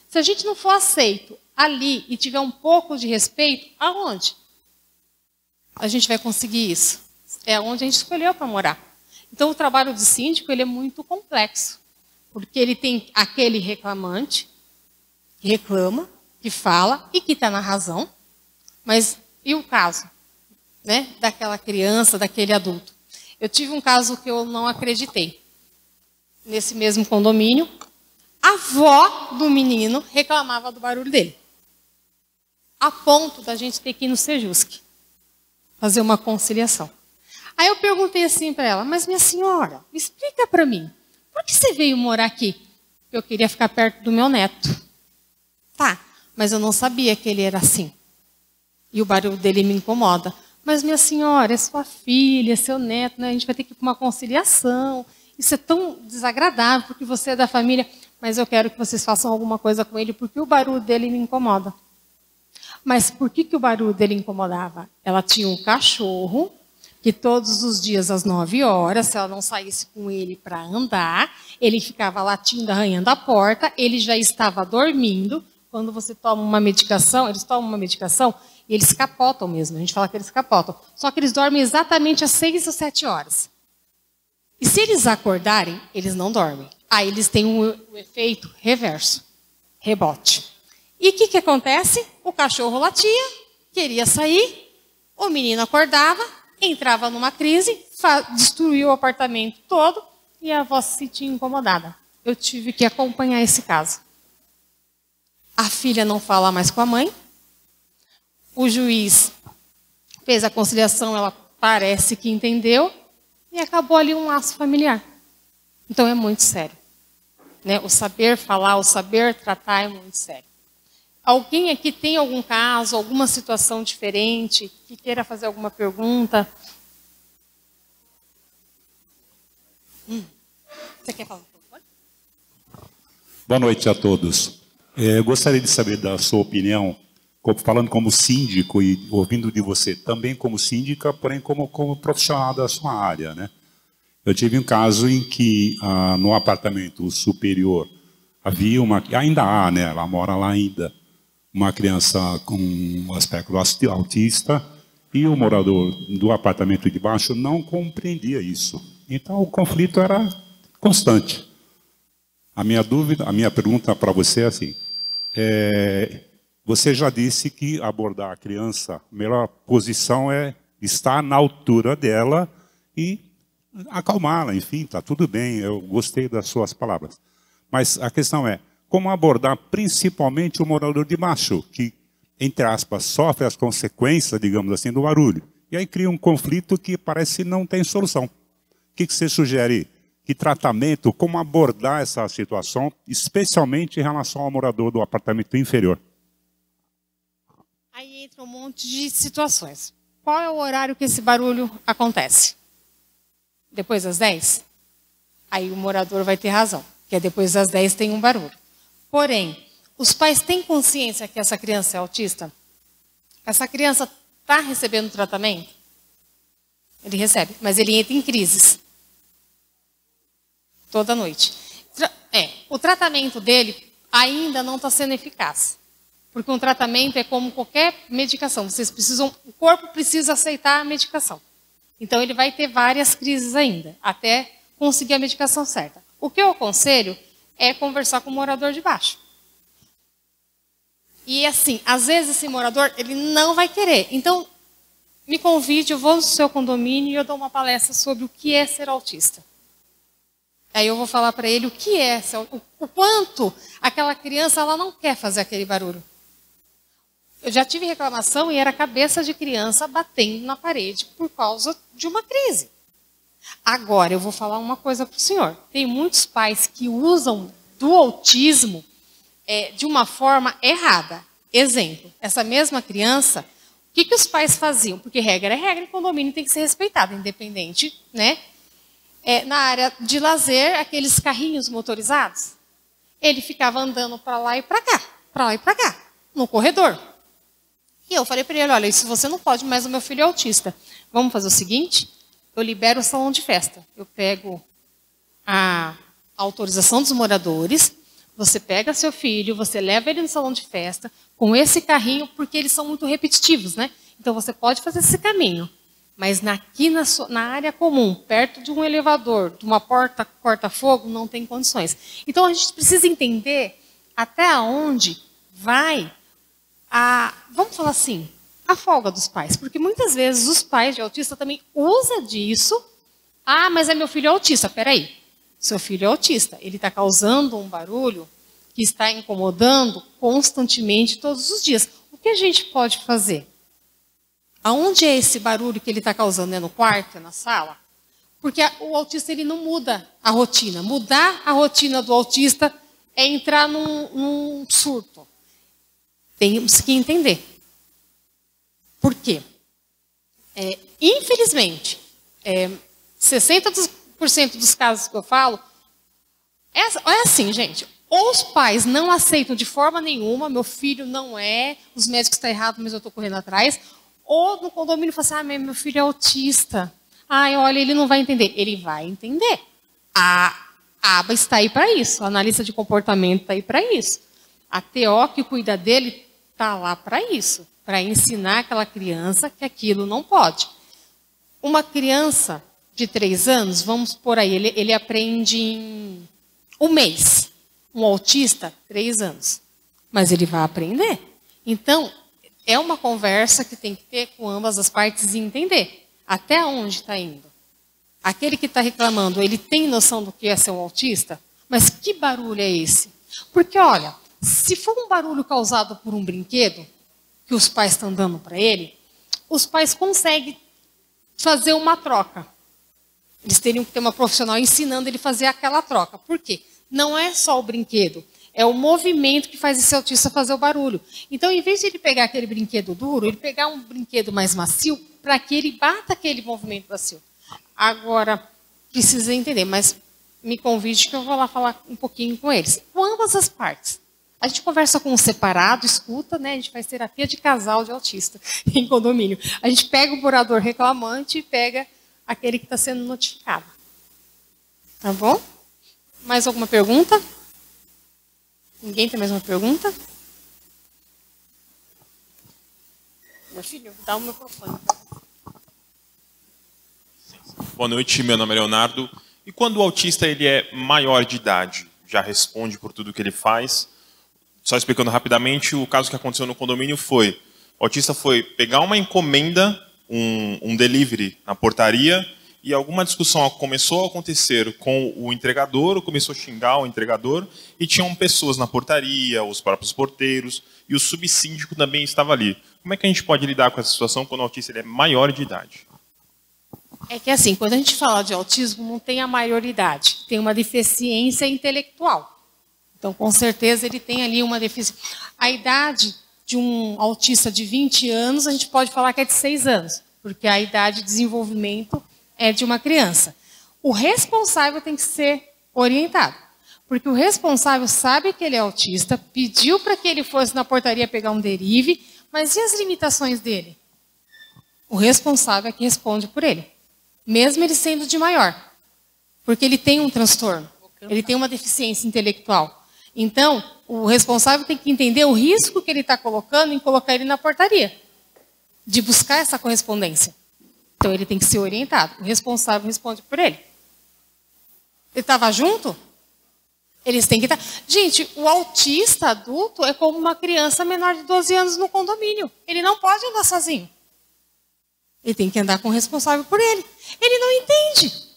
Se a gente não for aceito ali e tiver um pouco de respeito, aonde? A gente vai conseguir isso. É onde a gente escolheu para morar. Então o trabalho do síndico ele é muito complexo. Porque ele tem aquele reclamante, que reclama, que fala e que está na razão. Mas e o caso, né, daquela criança, daquele adulto? Eu tive um caso que eu não acreditei. Nesse mesmo condomínio, a avó do menino reclamava do barulho dele. A ponto da gente ter que ir no Sejusc fazer uma conciliação. Aí eu perguntei assim para ela: "Mas minha senhora, me explica para mim. Por que você veio morar aqui?" Eu queria ficar perto do meu neto. Tá, mas eu não sabia que ele era assim. E o barulho dele me incomoda. Mas, minha senhora, é sua filha, é seu neto, né? A gente vai ter que ir para uma conciliação. Isso é tão desagradável, porque você é da família. Mas eu quero que vocês façam alguma coisa com ele, porque o barulho dele me incomoda. Mas por que o barulho dele incomodava? Ela tinha um cachorro que todos os dias às 9 horas, se ela não saísse com ele para andar, ele ficava latindo, arranhando a porta, ele já estava dormindo. Quando você toma uma medicação, eles tomam uma medicação e eles capotam mesmo, a gente fala que eles capotam. Só que eles dormem exatamente às 6 ou 7 horas. E se eles acordarem, eles não dormem. Aí eles têm o efeito reverso, rebote. E o que acontece? O cachorro latia, queria sair, o menino acordava, entrava numa crise, destruiu o apartamento todo e a avó se sentia incomodada. Eu tive que acompanhar esse caso. A filha não fala mais com a mãe. O juiz fez a conciliação, ela parece que entendeu e acabou ali um laço familiar. Então é muito sério, né? O saber falar, o saber tratar é muito sério. Alguém aqui tem algum caso, alguma situação diferente, que queira fazer alguma pergunta? Você quer falar? Boa noite a todos. Eu gostaria de saber da sua opinião, falando como síndico e ouvindo de você, também como síndica, porém como profissional da sua área, né? Eu tive um caso em que no apartamento superior havia ainda há, né? Ela mora lá ainda, uma criança com um aspecto autista e o morador do apartamento de baixo não compreendia isso. Então o conflito era constante. A minha pergunta para você é assim: você já disse que abordar a criança, a melhor posição é estar na altura dela e acalmá-la, enfim, está tudo bem, eu gostei das suas palavras. Mas a questão é, como abordar principalmente o morador de baixo, que entre aspas, sofre as consequências, digamos assim, do barulho. E aí cria um conflito que parece não tem solução. O que você sugere? Que tratamento, como abordar essa situação, especialmente em relação ao morador do apartamento inferior? Aí entra um monte de situações. Qual é o horário que esse barulho acontece? Depois das 10? Aí o morador vai ter razão, que é depois das 10 tem um barulho. Porém, os pais têm consciência que essa criança é autista? Essa criança está recebendo tratamento? Ele recebe, mas ele entra em crises. Toda noite. O tratamento dele ainda não está sendo eficaz. Porque um tratamento é como qualquer medicação. O corpo precisa aceitar a medicação. Então ele vai ter várias crises ainda, até conseguir a medicação certa. O que eu aconselho é conversar com o morador de baixo. E assim, às vezes esse morador, ele não vai querer. Então, me convide, eu vou no seu condomínio e eu dou uma palestra sobre o que é ser autista. Aí eu vou falar para ele o que é, o quanto aquela criança ela não quer fazer aquele barulho. Eu já tive reclamação e era a cabeça de criança batendo na parede por causa de uma crise. Agora, eu vou falar uma coisa para o senhor. Tem muitos pais que usam do autismo de uma forma errada. Exemplo, essa mesma criança, o que os pais faziam? Porque regra é regra e condomínio tem que ser respeitado, independente, né? Na área de lazer, aqueles carrinhos motorizados, ele ficava andando para lá e para cá, no corredor. E eu falei para ele, olha, isso você não pode, mas o meu filho é autista. Vamos fazer o seguinte, eu libero o salão de festa. Eu pego a autorização dos moradores, você pega seu filho, você leva ele no salão de festa, com esse carrinho, porque eles são muito repetitivos, né? Então você pode fazer esse caminho. Mas aqui na área comum, perto de um elevador, de uma porta corta-fogo, não tem condições. Então a gente precisa entender até onde vai vamos falar assim, a folga dos pais. Porque muitas vezes os pais de autista também usam disso. Ah, mas é meu filho autista. Peraí, seu filho é autista. Ele está causando um barulho que está incomodando constantemente todos os dias. O que a gente pode fazer? Aonde é esse barulho que ele está causando? É no quarto, é na sala? Porque o autista ele não muda a rotina. Mudar a rotina do autista é entrar num surto. Temos que entender. Por quê? Infelizmente, 60% dos casos que eu falo, é assim, gente. Ou os pais não aceitam de forma nenhuma, meu filho não é, os médicos estão errados, mas eu estou correndo atrás. Ou no condomínio fala assim, meu filho é autista. Olha, ele não vai entender. Ele vai entender. A aba está aí para isso. A analista de comportamento está aí para isso. A TO que cuida dele está lá para isso. Para ensinar aquela criança que aquilo não pode. Uma criança de 3 anos, vamos por aí, ele aprende em um mês. Um autista, 3 anos. Mas ele vai aprender. Então, é uma conversa que tem que ter com ambas as partes e entender até onde está indo. Aquele que está reclamando, ele tem noção do que é ser um autista? Mas que barulho é esse? Porque, olha, se for um barulho causado por um brinquedo, que os pais estão dando para ele, os pais conseguem fazer uma troca. Eles teriam que ter uma profissional ensinando ele a fazer aquela troca. Por quê? Não é só o brinquedo. É o movimento que faz esse autista fazer o barulho. Então, em vez de ele pegar aquele brinquedo duro, ele pegar um brinquedo mais macio para que ele bata aquele movimento macio. Agora, precisa entender, mas me convide que eu vou lá falar um pouquinho com eles. Com ambas as partes. A gente conversa com um separado, escuta, né? A gente faz terapia de casal de autista em condomínio. A gente pega o morador reclamante e pega aquele que está sendo notificado. Tá bom? Mais alguma pergunta? Ninguém tem mais uma pergunta? Meu filho, dá o microfone. Boa noite, meu nome é Leonardo. E quando o autista ele é maior de idade, já responde por tudo que ele faz? Só explicando rapidamente, o caso que aconteceu no condomínio foi, o autista foi pegar uma encomenda, um delivery na portaria, e alguma discussão começou a acontecer com o entregador, ou começou a xingar o entregador, e tinham pessoas na portaria, os próprios porteiros, e o subsíndico também estava ali. Como é que a gente pode lidar com essa situação quando o autista ele é maior de idade? É que assim, quando a gente fala de autismo, não tem a maioridade, tem uma deficiência intelectual. Então, com certeza, ele tem ali uma deficiência. A idade de um autista de 20 anos, a gente pode falar que é de 6 anos, porque a idade de desenvolvimento é de uma criança. O responsável tem que ser orientado, porque o responsável sabe que ele é autista, pediu para que ele fosse na portaria pegar um derive, mas e as limitações dele? O responsável é que responde por ele, mesmo ele sendo de maior, porque ele tem um transtorno, ele tem uma deficiência intelectual. Então, o responsável tem que entender o risco que ele está colocando em colocar ele na portaria, de buscar essa correspondência. Então, ele tem que ser orientado. O responsável responde por ele. Ele estava junto? Eles têm que estar... Gente, o autista adulto é como uma criança menor de 12 anos no condomínio. Ele não pode andar sozinho. Ele tem que andar com o responsável por ele. Ele não entende.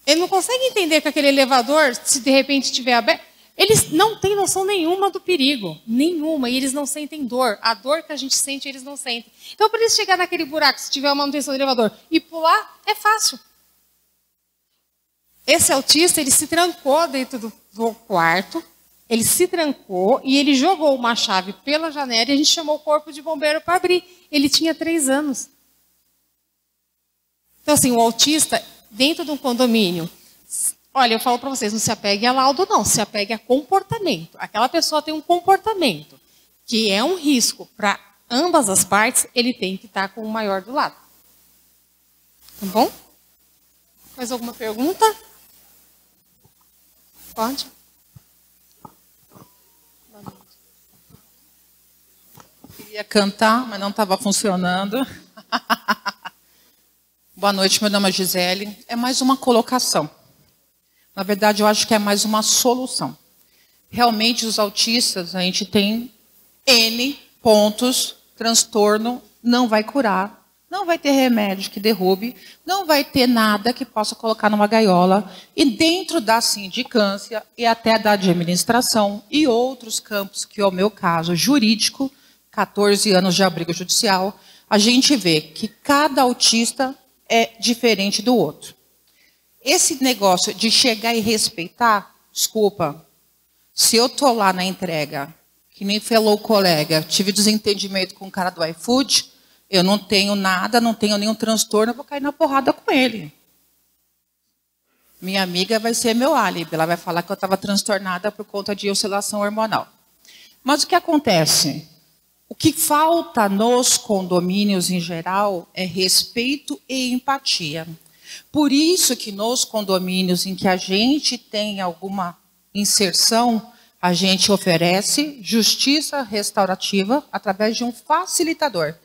Ele não consegue entender que aquele elevador, se de repente estiver aberto... Eles não têm noção nenhuma do perigo. Nenhuma. E eles não sentem dor. A dor que a gente sente, eles não sentem. Então, para eles chegar naquele buraco, se tiver uma manutenção do elevador, e pular, é fácil. Esse autista, ele se trancou dentro do quarto, ele se trancou e ele jogou uma chave pela janela e a gente chamou o corpo de bombeiro para abrir. Ele tinha 3 anos. Então, assim, o autista, dentro de um condomínio... Olha, eu falo para vocês, não se apegue a laudo, não. Se apegue a comportamento. Aquela pessoa tem um comportamento que é um risco para ambas as partes, ele tem que estar com o maior do lado. Tá bom? Mais alguma pergunta? Pode? Queria cantar, mas não estava funcionando. Boa noite, meu nome é Gisele. É mais uma colocação. Na verdade, eu acho que é mais uma solução. Realmente, os autistas, a gente tem N pontos, transtorno, não vai curar, não vai ter remédio que derrube, não vai ter nada que possa colocar numa gaiola. E dentro da sindicância e até da administração e outros campos, que é o meu caso jurídico, 14 anos de abrigo judicial, a gente vê que cada autista é diferente do outro. Esse negócio de chegar e respeitar, desculpa, se eu estou lá na entrega, que nem falou o colega, tive desentendimento com o cara do iFood, eu não tenho nada, não tenho nenhum transtorno, eu vou cair na porrada com ele. Minha amiga vai ser meu álibi, ela vai falar que eu estava transtornada por conta de oscilação hormonal. Mas o que acontece? O que falta nos condomínios em geral é respeito e empatia. Por isso que nos condomínios em que a gente tem alguma inserção, a gente oferece justiça restaurativa através de um facilitador.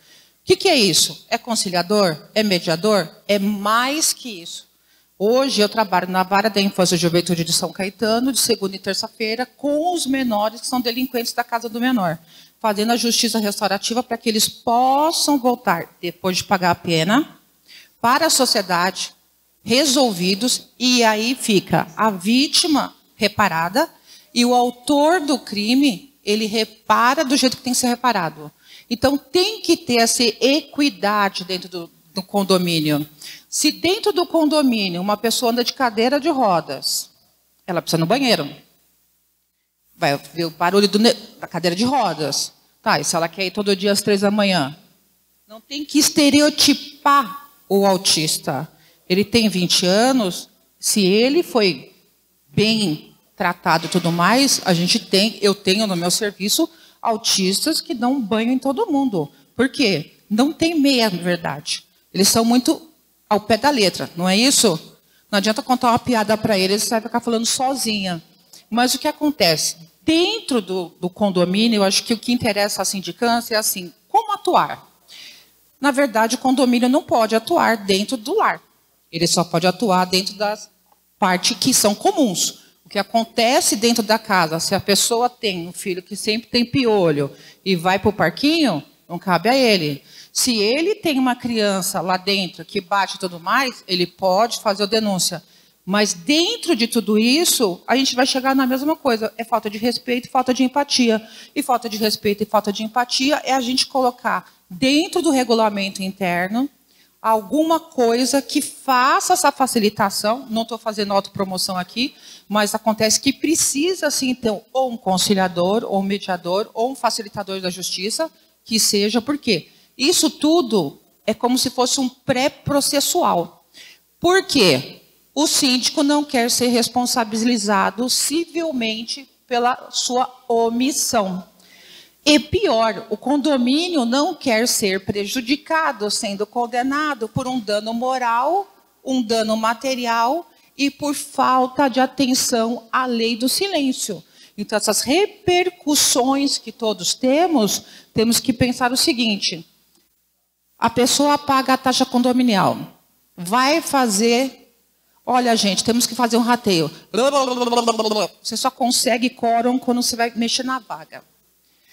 O que é isso? É conciliador? É mediador? É mais que isso. Hoje eu trabalho na Vara da Infância e Juventude de São Caetano, de segunda e terça-feira, com os menores que são delinquentes da Casa do Menor, fazendo a justiça restaurativa para que eles possam voltar, depois de pagar a pena, para a sociedade, resolvidos, e aí fica a vítima reparada e o autor do crime, ele repara do jeito que tem que ser reparado. Então, tem que ter essa equidade dentro do condomínio. Se dentro do condomínio uma pessoa anda de cadeira de rodas, ela precisa ir no banheiro. Vai ver o barulho da cadeira de rodas. Tá, e se ela quer ir todo dia às 3 da manhã? Não tem que estereotipar o autista. Ele tem 20 anos, se ele foi bem tratado e tudo mais, eu tenho no meu serviço autistas que dão banho em todo mundo. Por quê? Não tem meia, na verdade. Eles são muito ao pé da letra, não é isso? Não adianta contar uma piada para eles, você vai ficar falando sozinha. Mas o que acontece? Dentro do condomínio, eu acho que o que interessa à sindicância é assim, como atuar? Na verdade, o condomínio não pode atuar dentro do lar. Ele só pode atuar dentro das partes que são comuns. O que acontece dentro da casa, se a pessoa tem um filho que sempre tem piolho e vai para o parquinho, não cabe a ele. Se ele tem uma criança lá dentro que bate e tudo mais, ele pode fazer a denúncia. Mas dentro de tudo isso, a gente vai chegar na mesma coisa. É falta de respeito e falta de empatia. E falta de respeito e falta de empatia é a gente colocar dentro do regulamento interno alguma coisa que faça essa facilitação. Não estou fazendo autopromoção aqui, mas acontece que precisa, sim, ter ou um conciliador, ou um mediador, ou um facilitador da justiça, que seja, por quê? Isso tudo é como se fosse um pré-processual. Por quê? O síndico não quer ser responsabilizado civilmente pela sua omissão. E pior, o condomínio não quer ser prejudicado, sendo condenado por um dano moral, um dano material e por falta de atenção à lei do silêncio. Então, essas repercussões que todos temos que pensar o seguinte: a pessoa paga a taxa condominial, vai fazer... Olha, gente, temos que fazer um rateio. Você só consegue quórum quando você vai mexer na vaga.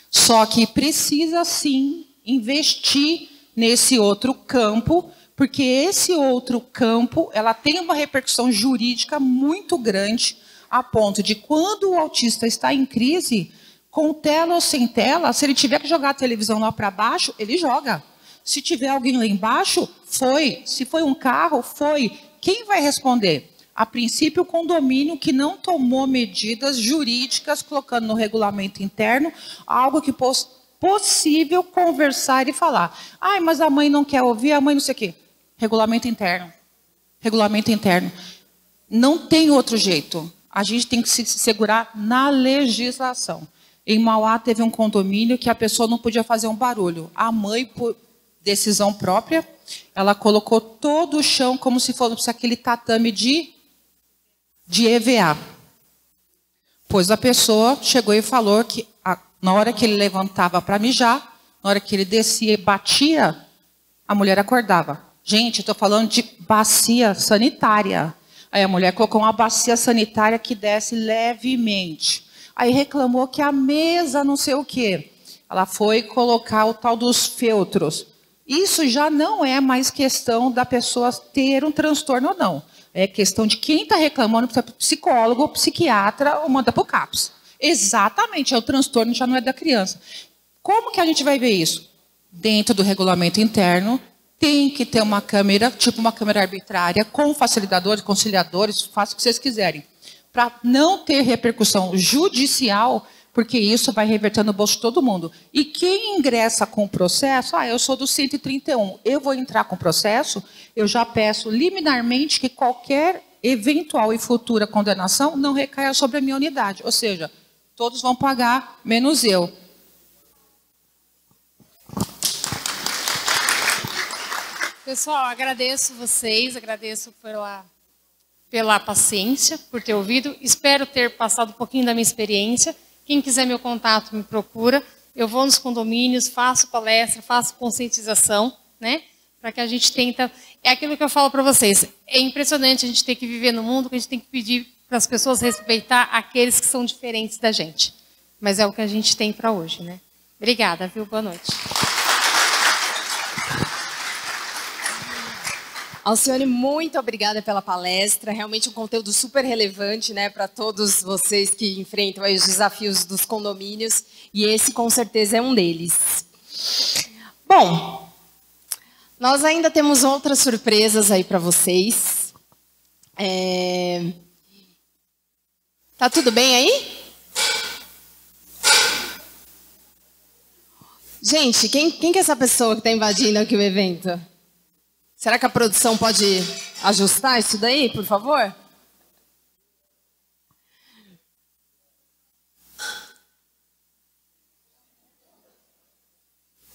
Só que precisa, sim, investir nesse outro campo, porque esse outro campo ela tem uma repercussão jurídica muito grande, a ponto de, quando o autista está em crise, com tela ou sem tela, se ele tiver que jogar a televisão lá para baixo, ele joga. Se tiver alguém lá embaixo, foi. Se foi um carro, foi. Quem vai responder? A princípio, o condomínio que não tomou medidas jurídicas, colocando no regulamento interno algo que possível conversar e falar. Ai, mas a mãe não quer ouvir, a mãe não sei o quê. Regulamento interno. Regulamento interno. Não tem outro jeito. A gente tem que se segurar na legislação. Em Mauá teve um condomínio que a pessoa não podia fazer um barulho. A mãe, por decisão própria, ela colocou todo o chão como se fosse aquele tatame de EVA. Pois a pessoa chegou e falou que na hora que ele levantava para mijar, na hora que ele descia e batia, a mulher acordava. Gente, estou falando de bacia sanitária. Aí a mulher colocou uma bacia sanitária que desce levemente. Aí reclamou que a mesa não sei o quê. Ela foi colocar o tal dos feltros. Isso já não é mais questão da pessoa ter um transtorno ou não. É questão de quem está reclamando, para psicólogo, psiquiatra ou manda para o CAPS. Exatamente, o transtorno já não é da criança. Como que a gente vai ver isso? Dentro do regulamento interno, tem que ter uma câmera, tipo uma câmera arbitrária, com facilitadores, conciliadores, faça o que vocês quiserem. Para não ter repercussão judicial, porque isso vai reverter no bolso de todo mundo. E quem ingressa com o processo, eu sou do 131, eu vou entrar com o processo, eu já peço liminarmente que qualquer eventual e futura condenação não recaia sobre a minha unidade. Ou seja, todos vão pagar, menos eu. Pessoal, agradeço vocês, agradeço pela paciência, por ter ouvido. Espero ter passado um pouquinho da minha experiência. Quem quiser meu contato, me procura. Eu vou nos condomínios, faço palestra, faço conscientização, né? Para que a gente tenta... É aquilo que eu falo para vocês. É impressionante a gente ter que viver no mundo, que a gente tem que pedir para as pessoas respeitar aqueles que são diferentes da gente. Mas é o que a gente tem para hoje, né? Obrigada, viu? Boa noite. Alcione, muito obrigada pela palestra. Realmente um conteúdo super relevante, né, para todos vocês que enfrentam aí os desafios dos condomínios. E esse, com certeza, é um deles. Bom, nós ainda temos outras surpresas aí para vocês. Tá tudo bem aí? Gente, quem que é essa pessoa que está invadindo aqui o evento? Será que a produção pode ajustar isso daí, por favor?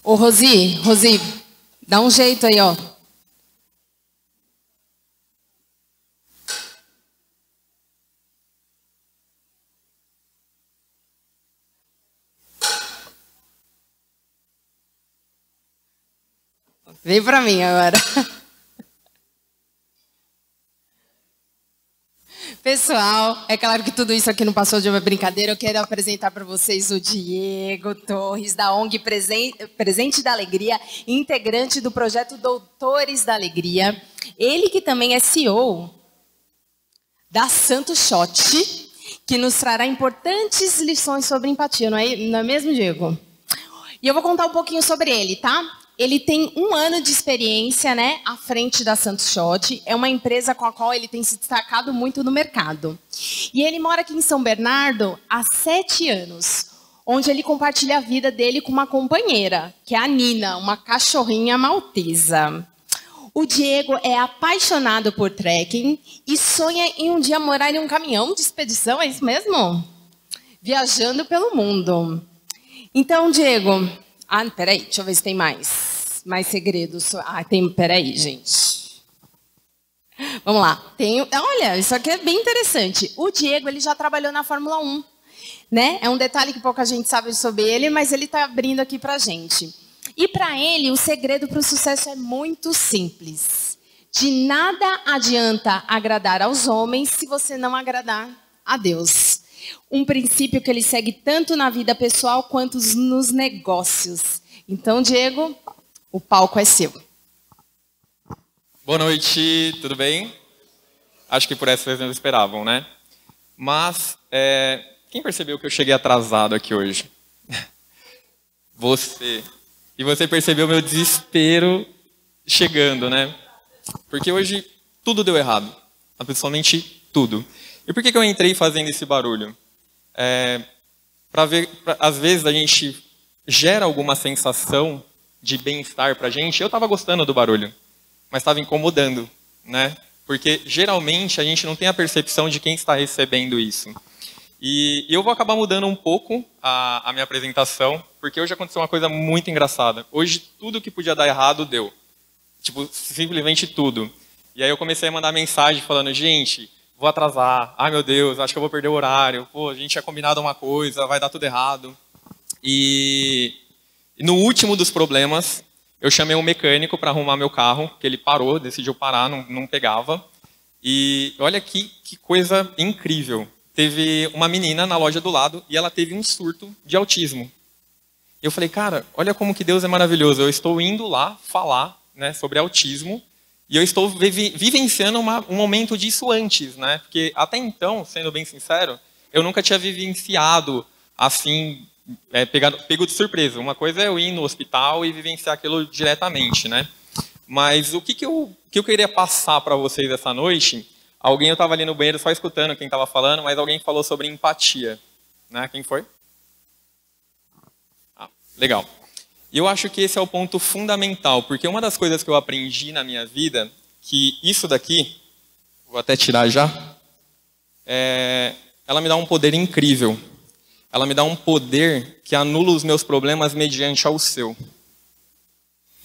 Ô, Rosi, dá um jeito aí, ó. Vem pra mim agora. pessoal. É claro que tudo isso aqui não passou de uma brincadeira. Eu quero apresentar para vocês o Diego Torres, da ONG Presente da Alegria, integrante do projeto Doutores da Alegria. Ele que também é CEO da Santo Shot, que nos trará importantes lições sobre empatia, não é mesmo, Diego? E eu vou contar um pouquinho sobre ele, tá? Ele tem 1 ano de experiência, né, à frente da Santo Shot. É uma empresa com a qual ele tem se destacado muito no mercado. E ele mora aqui em São Bernardo há 7 anos, onde ele compartilha a vida dele com uma companheira, que é a Nina, uma cachorrinha maltesa. O Diego é apaixonado por trekking e sonha em um dia morar em um caminhão de expedição, é isso mesmo? Viajando pelo mundo. Então, Diego... Ah, peraí, deixa eu ver se tem mais segredos. Ah, tem, peraí, gente. Vamos lá. Olha, isso aqui é bem interessante. O Diego, ele já trabalhou na Fórmula 1, né? É um detalhe que pouca gente sabe sobre ele, mas ele está abrindo aqui pra gente. E para ele, o segredo para o sucesso é muito simples. De nada adianta agradar aos homens se você não agradar a Deus. Um princípio que ele segue tanto na vida pessoal quanto nos negócios. Então, Diego, o palco é seu. Boa noite, tudo bem? Acho que por essa vez não esperavam, né? Mas, quem percebeu que eu cheguei atrasado aqui hoje? Você. E você percebeu meu desespero chegando, né? Porque hoje tudo deu errado. Absolutamente tudo. E por que eu entrei fazendo esse barulho? Às vezes a gente gera alguma sensação de bem-estar pra gente. Eu estava gostando do barulho, mas estava incomodando, né? Porque geralmente a gente não tem a percepção de quem está recebendo isso. E eu vou acabar mudando um pouco a minha apresentação, porque hoje aconteceu uma coisa muito engraçada. Hoje tudo que podia dar errado deu. Tipo, simplesmente tudo. E aí eu comecei a mandar mensagem falando, gente, vou atrasar, ai meu Deus, acho que eu vou perder o horário, pô, a gente tinha combinado uma coisa, vai dar tudo errado. E no último dos problemas, eu chamei um mecânico para arrumar meu carro, que ele parou, decidiu parar, não pegava. E olha que coisa incrível. Teve uma menina na loja do lado e ela teve um surto de autismo. E eu falei, cara, olha como que Deus é maravilhoso, eu estou indo lá falar, né, sobre autismo, e eu estou vivenciando um momento disso antes, né? Porque até então, sendo bem sincero, eu nunca tinha vivenciado assim, pego de surpresa. Uma coisa é eu ir no hospital e vivenciar aquilo diretamente, né? Mas o que eu queria passar para vocês essa noite, eu estava ali no banheiro só escutando quem estava falando, mas alguém falou sobre empatia, né? Quem foi? Ah, legal. E eu acho que esse é o ponto fundamental, porque uma das coisas que eu aprendi na minha vida, que isso daqui, vou até tirar já, ela me dá um poder incrível. Ela me dá um poder que anula os meus problemas mediante ao seu.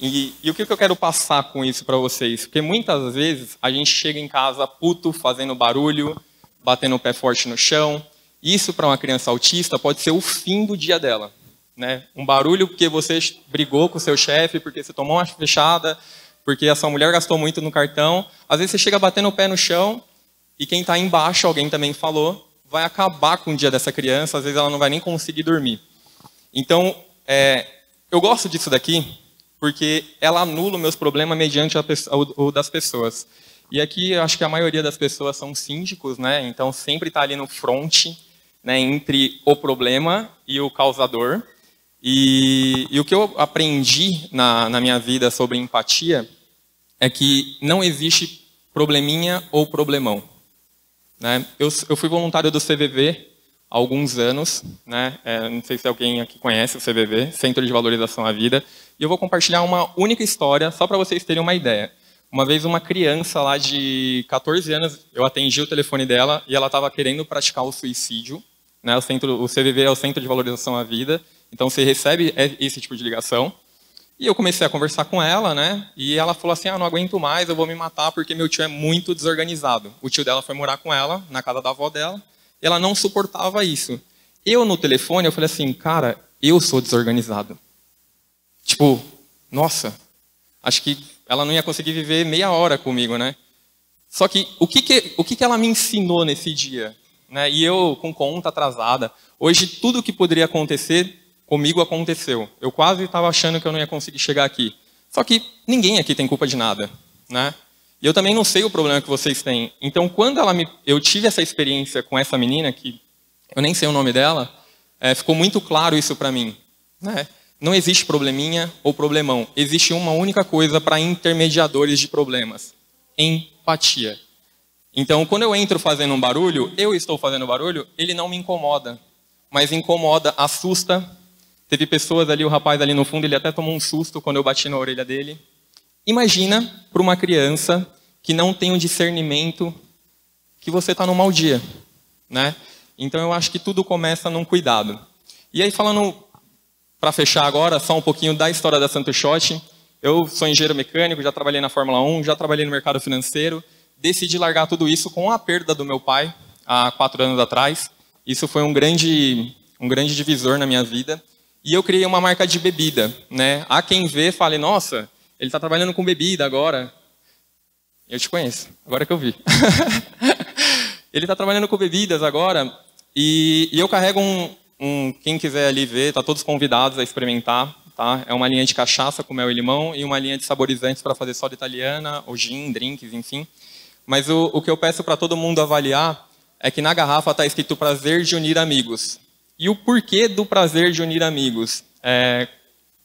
E o que eu quero passar com isso para vocês? Porque muitas vezes a gente chega em casa puto, fazendo barulho, batendo o pé forte no chão. Isso para uma criança autista pode ser o fim do dia dela. Né? Um barulho porque você brigou com o seu chefe, porque você tomou uma fechada, porque a sua mulher gastou muito no cartão. Às vezes você chega batendo o pé no chão e quem está embaixo, alguém também falou, vai acabar com o dia dessa criança, às vezes ela não vai nem conseguir dormir. Então, eu gosto disso daqui porque ela anula meus problemas mediante o das pessoas. E aqui eu acho que a maioria das pessoas são síndicos, né? Então sempre está ali no front, né, entre o problema e o causador. E o que eu aprendi na minha vida sobre empatia é que não existe probleminha ou problemão. Né? Eu fui voluntário do CVV há alguns anos, né? Não sei se alguém aqui conhece o CVV, Centro de Valorização à Vida, e eu vou compartilhar uma única história, só para vocês terem uma ideia. Uma vez uma criança lá de 14 anos, eu atendi o telefone dela e ela estava querendo praticar o suicídio. Né? O CVV é o Centro de Valorização à Vida, então você recebe esse tipo de ligação. E eu comecei a conversar com ela, né? E ela falou assim, não aguento mais, eu vou me matar porque meu tio é muito desorganizado. O tio dela foi morar com ela, na casa da avó dela, e ela não suportava isso. Eu, no telefone, eu falei assim, cara, eu sou desorganizado. Tipo, nossa, acho que ela não ia conseguir viver meia hora comigo, né? Só que o que ela me ensinou nesse dia? Né? E eu, com conta atrasada, hoje tudo que poderia acontecer, comigo aconteceu. Eu quase estava achando que eu não ia conseguir chegar aqui. Só que ninguém aqui tem culpa de nada. Né? E eu também não sei o problema que vocês têm. Então, quando eu tive essa experiência com essa menina, que eu nem sei o nome dela, ficou muito claro isso para mim. Né? Não existe probleminha ou problemão. Existe uma única coisa para intermediadores de problemas: empatia. Então, quando eu entro fazendo um barulho, eu estou fazendo barulho, ele não me incomoda. Mas incomoda, assusta. Teve pessoas ali, o rapaz ali no fundo, ele até tomou um susto quando eu bati na orelha dele. Imagina para uma criança que não tem o discernimento que você está num mau dia. Né? Então, eu acho que tudo começa num cuidado. E aí, falando, para fechar agora, só um pouquinho da história da Santo Shot. Eu sou engenheiro mecânico, já trabalhei na Fórmula 1, já trabalhei no mercado financeiro. Decidi largar tudo isso com a perda do meu pai, há 4 anos atrás. Isso foi um grande divisor na minha vida. E eu criei uma marca de bebida. Né? Há quem vê e fale, nossa, ele está trabalhando com bebida agora. Eu te conheço, agora que eu vi. Ele está trabalhando com bebidas agora. E eu carrego quem quiser ali ver, está todos convidados a experimentar. Tá? É uma linha de cachaça com mel e limão e uma linha de saborizantes para fazer soda italiana, ou gin, drinks, enfim. Mas o que eu peço para todo mundo avaliar é que na garrafa está escrito prazer de unir amigos. E o porquê do prazer de unir amigos?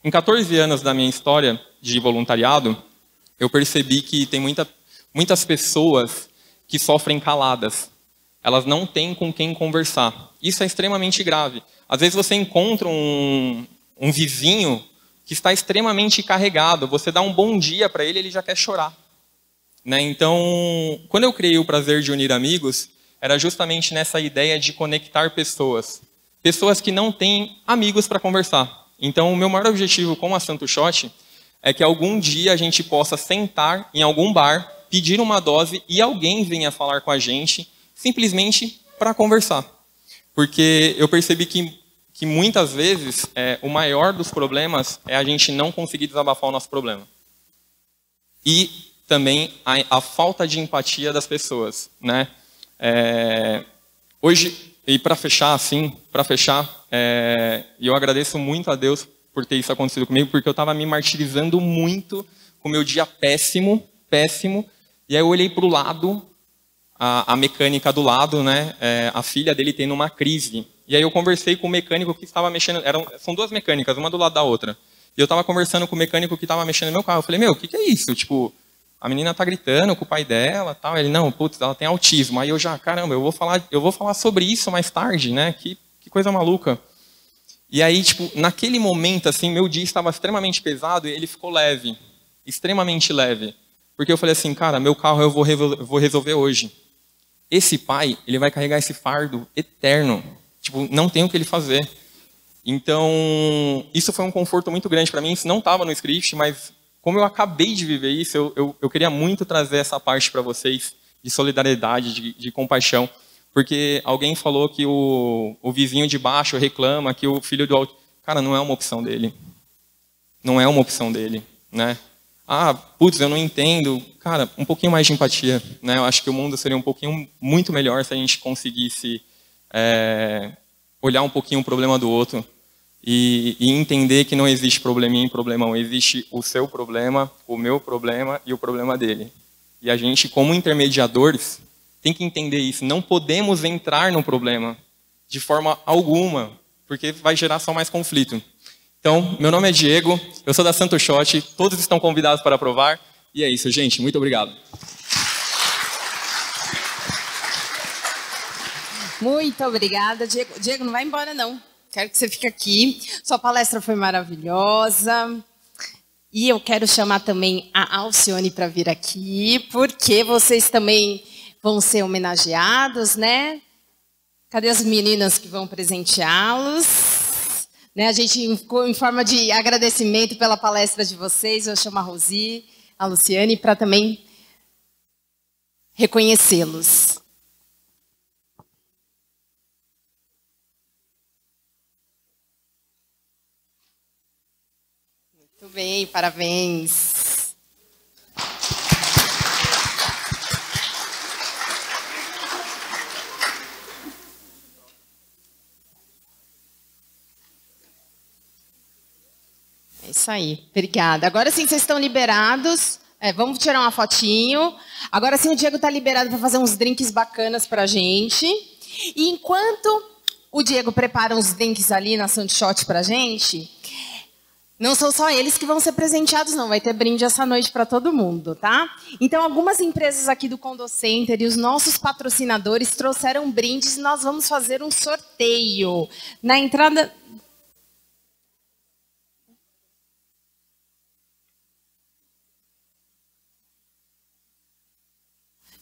Em 14 anos da minha história de voluntariado, eu percebi que tem muitas pessoas que sofrem caladas. Elas não têm com quem conversar. Isso é extremamente grave. Às vezes você encontra um vizinho que está extremamente carregado. Você dá um bom dia para ele, ele já quer chorar. Né? Então, quando eu criei o Prazer de Unir Amigos, era justamente nessa ideia de conectar pessoas. Pessoas que não têm amigos para conversar. Então, o meu maior objetivo com a Santo Shot é que algum dia a gente possa sentar em algum bar, pedir uma dose e alguém venha falar com a gente, simplesmente para conversar. Porque eu percebi que muitas vezes o maior dos problemas é a gente não conseguir desabafar o nosso problema. E também a falta de empatia das pessoas. Né? Hoje, e para fechar, eu agradeço muito a Deus por ter isso acontecido comigo, porque eu estava me martirizando muito com o meu dia péssimo, e aí eu olhei para o lado, a mecânica do lado, né? A filha dele tendo uma crise. E aí eu conversei com o mecânico que estava mexendo, são 2 mecânicas, uma do lado da outra. E eu estava conversando com o mecânico que estava mexendo no meu carro. Eu falei, o que é isso? Tipo, a menina tá gritando com o pai dela, tal. Ele, não, putz, ela tem autismo. Aí eu já, caramba, eu vou falar sobre isso mais tarde, né? Que coisa maluca. E aí, tipo, naquele momento, assim, meu dia estava extremamente pesado e ele ficou leve, extremamente leve. Porque eu falei assim, cara, meu carro eu vou resolver hoje. Esse pai, ele vai carregar esse fardo eterno. Tipo, não tem o que ele fazer. Então, isso foi um conforto muito grande para mim. Isso não estava no script, mas como eu acabei de viver isso, eu queria muito trazer essa parte para vocês, de solidariedade, de compaixão. Porque alguém falou que o vizinho de baixo reclama que o filho do alto... Cara, não é uma opção dele. Não é uma opção dele, né? Ah, putz, eu não entendo. Cara, um pouquinho mais de empatia, né? Eu acho que o mundo seria um pouquinho muito melhor se a gente conseguisse olhar um pouquinho o problema do outro e entender que não existe probleminha e problemão. Existe o seu problema, o meu problema e o problema dele. E a gente, como intermediadores, tem que entender isso. Não podemos entrar no problema de forma alguma, porque vai gerar só mais conflito. Então, meu nome é Diego, eu sou da Santo Shot, todos estão convidados para provar. E é isso, gente. Muito obrigado. Muito obrigada, Diego. Diego, não vai embora, não. Quero que você fique aqui. Sua palestra foi maravilhosa. E eu quero chamar também a Alcione para vir aqui, porque vocês também vão ser homenageados, né? Cadê as meninas que vão presenteá-los? Né, a gente, em forma de agradecimento pela palestra de vocês, eu chamo a Rosi, a Luciane, para também reconhecê-los. Muito bem, parabéns. Isso aí, obrigada. Agora sim, vocês estão liberados. Vamos tirar uma fotinho. Agora sim, o Diego está liberado para fazer uns drinks bacanas para a gente. E enquanto o Diego prepara uns drinks ali na Soundshot para a gente, não são só eles que vão ser presenteados, não. Vai ter brinde essa noite para todo mundo, tá? Então, algumas empresas aqui do Condocenter e os nossos patrocinadores trouxeram brindes e nós vamos fazer um sorteio. Na entrada...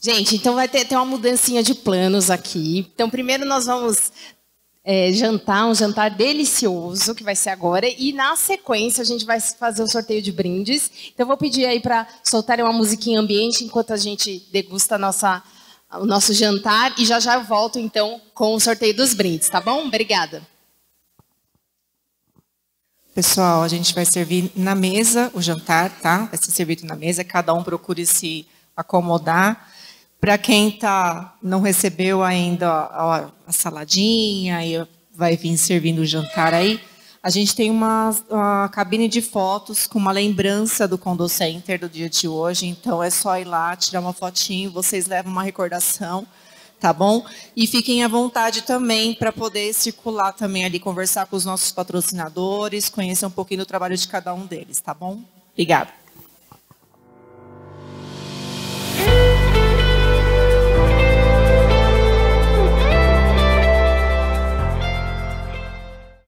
Gente, então vai ter uma mudancinha de planos aqui. Então, primeiro nós vamos jantar, um jantar delicioso, que vai ser agora. E, na sequência, a gente vai fazer o sorteio de brindes. Então, eu vou pedir aí para soltarem uma musiquinha ambiente enquanto a gente degusta o nosso jantar. E já já eu volto, então, com o sorteio dos brindes, tá bom? Obrigada. Pessoal, a gente vai servir na mesa o jantar, tá? Vai ser servido na mesa, cada um procure se acomodar. Para quem não recebeu ainda a saladinha e vai vir servindo o jantar aí, a gente tem uma cabine de fotos com uma lembrança do Condocenter do dia de hoje. Então, é só ir lá, tirar uma fotinho, vocês levam uma recordação, tá bom? E fiquem à vontade também para poder circular também ali, conversar com os nossos patrocinadores, conhecer um pouquinho do trabalho de cada um deles, tá bom? Obrigada.